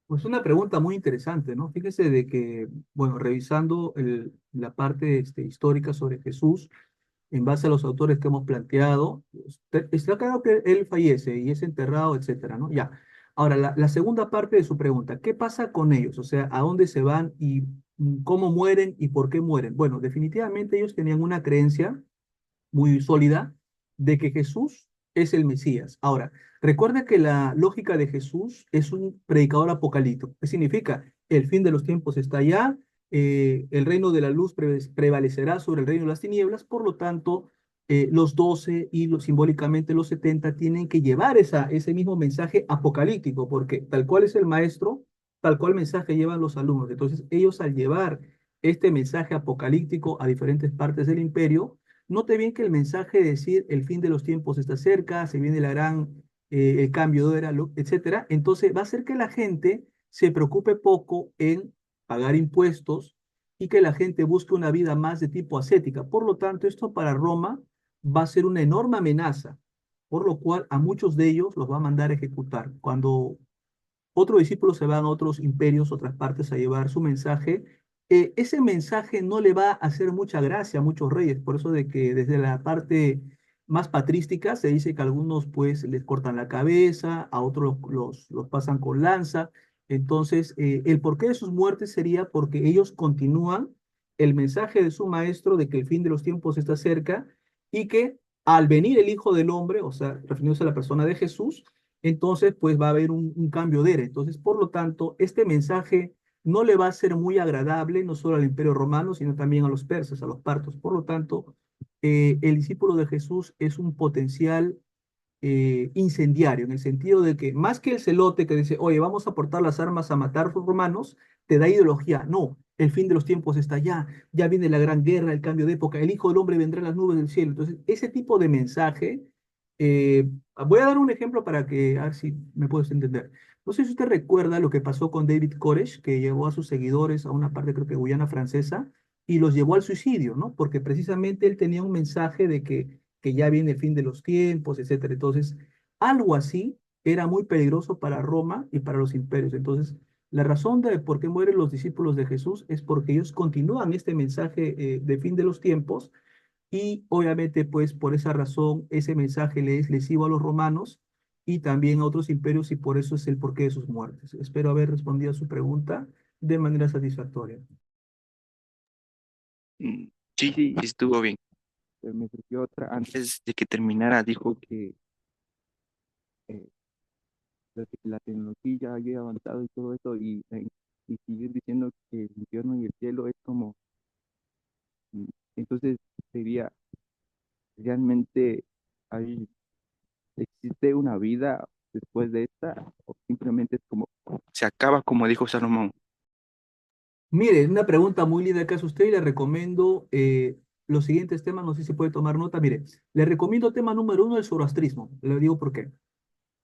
Pues una pregunta muy interesante, ¿no? Fíjese de que, bueno, revisando la parte histórica sobre Jesús, en base a los autores que hemos planteado, está claro que él fallece y es enterrado, etcétera, ¿no? Ya. Ahora, la segunda parte de su pregunta, ¿qué pasa con ellos? O sea, ¿a dónde se van y cómo mueren y por qué mueren? Bueno, definitivamente ellos tenían una creencia muy sólida de que Jesús es el Mesías. Ahora, recuerda que la lógica de Jesús es un predicador apocalíptico. ¿Qué significa? El fin de los tiempos está allá, el reino de la luz prevalecerá sobre el reino de las tinieblas, por lo tanto, los 12 y simbólicamente los 70 tienen que llevar ese mismo mensaje apocalíptico, porque tal cual es el maestro, tal cual mensaje llevan los alumnos. Entonces, ellos al llevar este mensaje apocalíptico a diferentes partes del imperio, note bien que el mensaje de decir el fin de los tiempos está cerca, se viene el cambio de era, etcétera, entonces va a hacer que la gente se preocupe poco en pagar impuestos y que la gente busque una vida más de tipo ascética. Por lo tanto, esto para Roma va a ser una enorme amenaza, por lo cual a muchos de ellos los va a mandar a ejecutar. Cuando otros discípulos se van a otros imperios, otras partes a llevar su mensaje. Ese mensaje no le va a hacer mucha gracia a muchos reyes, por eso de que desde la parte más patrística se dice que a algunos pues les cortan la cabeza, a otros los pasan con lanza. Entonces, el porqué de sus muertes sería porque ellos continúan el mensaje de su maestro de que el fin de los tiempos está cerca y que al venir el Hijo del Hombre, o sea, refiriéndose a la persona de Jesús, entonces pues va a haber un cambio de era. Entonces, por lo tanto, este mensaje no le va a ser muy agradable, no solo al Imperio Romano, sino también a los persas, a los partos. Por lo tanto, el discípulo de Jesús es un potencial incendiario, en el sentido de que más que el celote que dice, oye, vamos a portar las armas a matar a los romanos, te da ideología. No, el fin de los tiempos está ya, ya viene la gran guerra, el cambio de época, el Hijo del Hombre vendrá en las nubes del cielo. Entonces, ese tipo de mensaje, eh, voy a dar un ejemplo para que, a ver si me puedes entender. No sé si usted recuerda lo que pasó con David Koresh, que llevó a sus seguidores a una parte, creo que Guyana francesa, y los llevó al suicidio, ¿no? Porque precisamente él tenía un mensaje de que ya viene el fin de los tiempos, etcétera. Entonces, algo así era muy peligroso para Roma y para los imperios. Entonces, la razón de por qué mueren los discípulos de Jesús es porque ellos continúan este mensaje de fin de los tiempos y obviamente pues por esa razón ese mensaje le es lesivo a los romanos y también a otros imperios y por eso es el porqué de sus muertes. Espero haber respondido a su pregunta de manera satisfactoria. Mm, sí, sí, estuvo bien. Me surgió otra. Antes de que terminara, dijo que eh, la tecnología ya había avanzado y todo eso, y seguir diciendo que el infierno y el cielo es como, mm, entonces sería realmente, hay, existe una vida después de esta, o simplemente es como, se acaba como dijo Salomón. Mire, una pregunta muy linda que hace usted y le recomiendo los siguientes temas, no sé si puede tomar nota. Mire, le recomiendo tema número uno, el zoroastrismo. Le digo por qué.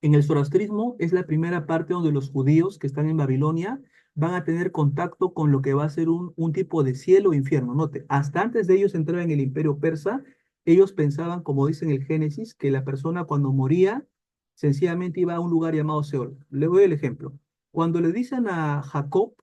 En el zoroastrismo es la primera parte donde los judíos que están en Babilonia van a tener contacto con lo que va a ser un tipo de cielo o infierno. Note, hasta antes de ellos entrar en el imperio persa, ellos pensaban, como dice en el Génesis, que la persona cuando moría sencillamente iba a un lugar llamado Seol. Le doy el ejemplo. Cuando le dicen a Jacob,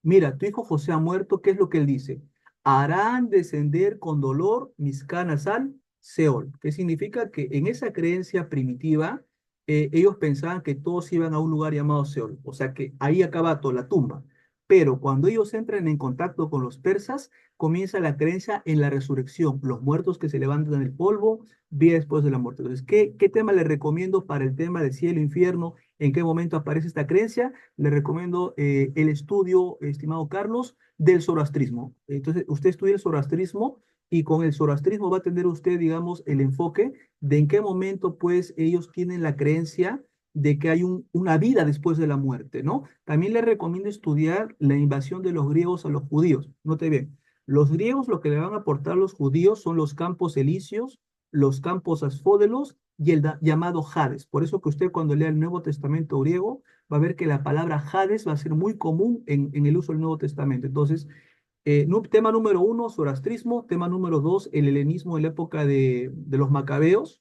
mira, tu hijo José ha muerto, ¿qué es lo que él dice? Harán descender con dolor mis canas al Seol. ¿Qué significa? Que en esa creencia primitiva, ellos pensaban que todos iban a un lugar llamado Seol, o sea que ahí acaba toda la tumba. Pero cuando ellos entran en contacto con los persas, comienza la creencia en la resurrección, los muertos que se levantan del polvo, vida después de la muerte. Entonces, ¿qué tema le recomiendo para el tema de cielo, infierno? ¿En qué momento aparece esta creencia? Le recomiendo el estudio, estimado Carlos, del zoroastrismo. Entonces, usted estudia el zoroastrismo y con el zoroastrismo va a tener usted, digamos, el enfoque de en qué momento, pues, ellos tienen la creencia de que hay una vida después de la muerte, ¿no? También le recomiendo estudiar la invasión de los griegos a los judíos. Note bien, los griegos lo que le van a aportar a los judíos son los campos elíseos, los campos asfódelos y el llamado Hades. Por eso que usted cuando lea el Nuevo Testamento griego va a ver que la palabra Hades va a ser muy común en el uso del Nuevo Testamento. Entonces, tema número uno, zoroastrismo. Tema número dos, el helenismo en la época de los macabeos.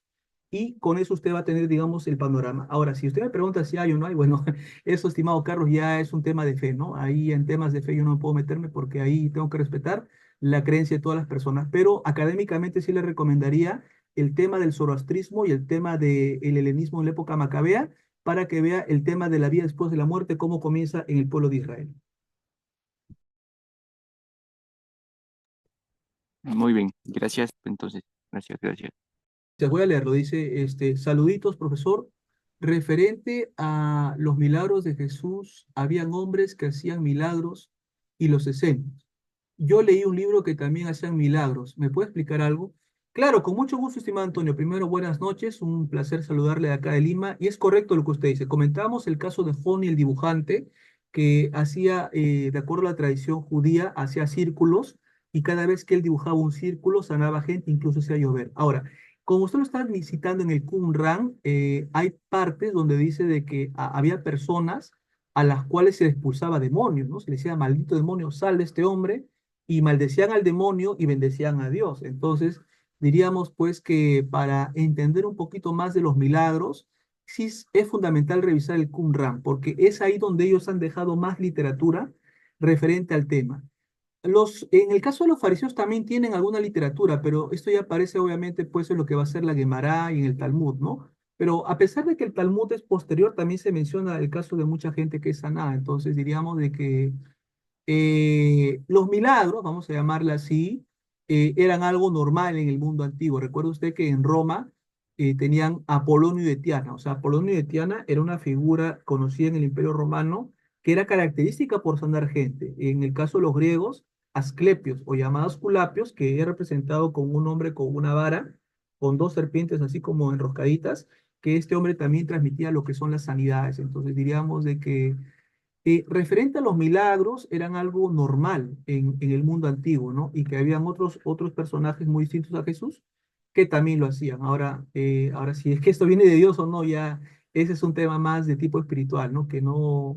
Y con eso usted va a tener, digamos, el panorama. Ahora, si usted me pregunta si hay o no hay, bueno, eso, estimado Carlos, ya es un tema de fe, ¿no? Ahí en temas de fe yo no puedo meterme porque ahí tengo que respetar la creencia de todas las personas. Pero académicamente sí le recomendaría el tema del zoroastrismo y el tema del helenismo en la época macabea para que vea el tema de la vida después de la muerte, cómo comienza en el pueblo de Israel. Muy bien, gracias. Entonces, gracias, gracias. Te voy a leerlo, dice, saluditos, profesor. Referente a los milagros de Jesús, habían hombres que hacían milagros y los escénicos. Yo leí un libro que también hacían milagros. ¿Me puede explicar algo? Claro, con mucho gusto, estimado Antonio. Primero, buenas noches. Un placer saludarle de acá de Lima. Y es correcto lo que usted dice. Comentamos el caso de Joni, el dibujante, que hacía, de acuerdo a la tradición judía, hacía círculos y cada vez que él dibujaba un círculo sanaba gente, incluso hacía llover. Ahora, como usted lo está citando en el Qumran, hay partes donde dice de que había personas a las cuales se les expulsaba demonios, ¿no? Se les decía, maldito demonio, sal de este hombre, y maldecían al demonio y bendecían a Dios. Entonces, diríamos pues que para entender un poquito más de los milagros, sí es fundamental revisar el Qumran, porque es ahí donde ellos han dejado más literatura referente al tema. En el caso de los fariseos también tienen alguna literatura, pero esto ya aparece obviamente pues en lo que va a ser la Gemara y en el Talmud, ¿no? Pero a pesar de que el Talmud es posterior, también se menciona el caso de mucha gente que es sanada. Entonces diríamos de que los milagros, vamos a llamarla así, eran algo normal en el mundo antiguo. Recuerda usted que en Roma tenían Apolonio de Tiana. O sea, Apolonio de Tiana era una figura conocida en el Imperio Romano que era característica por sanar gente. En el caso de los griegos, Asclepios o llamados Culapios, que es representado con un hombre con una vara, con dos serpientes así como enroscaditas, que este hombre también transmitía lo que son las sanidades. Entonces diríamos de que referente a los milagros, eran algo normal en el mundo antiguo, ¿no? Y que habían otros personajes muy distintos a Jesús que también lo hacían. Ahora, si es que esto viene de Dios o no, ya ese es un tema más de tipo espiritual, ¿no? Que no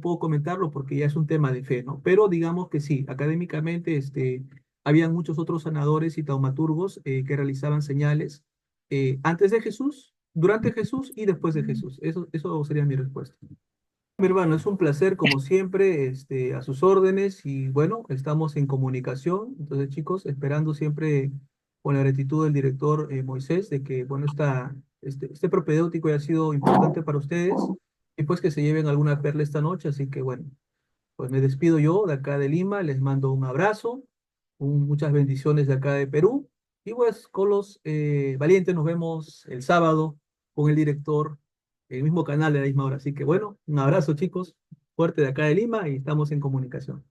puedo comentarlo porque ya es un tema de fe, ¿no? Pero digamos que sí, académicamente, habían muchos otros sanadores y taumaturgos que realizaban señales antes de Jesús, durante Jesús y después de Jesús. Eso sería mi respuesta. Mi hermano, es un placer como siempre, a sus órdenes y bueno, estamos en comunicación. Entonces, chicos, esperando siempre con la gratitud del director Moisés de que, bueno, este propedéutico haya sido importante para ustedes y pues que se lleven alguna perla esta noche. Así que bueno, pues me despido yo de acá de Lima, les mando un abrazo, muchas bendiciones de acá de Perú y pues con los valientes nos vemos el sábado con el director, el mismo canal de la misma hora. Así que bueno, un abrazo chicos, fuerte de acá de Lima y estamos en comunicación.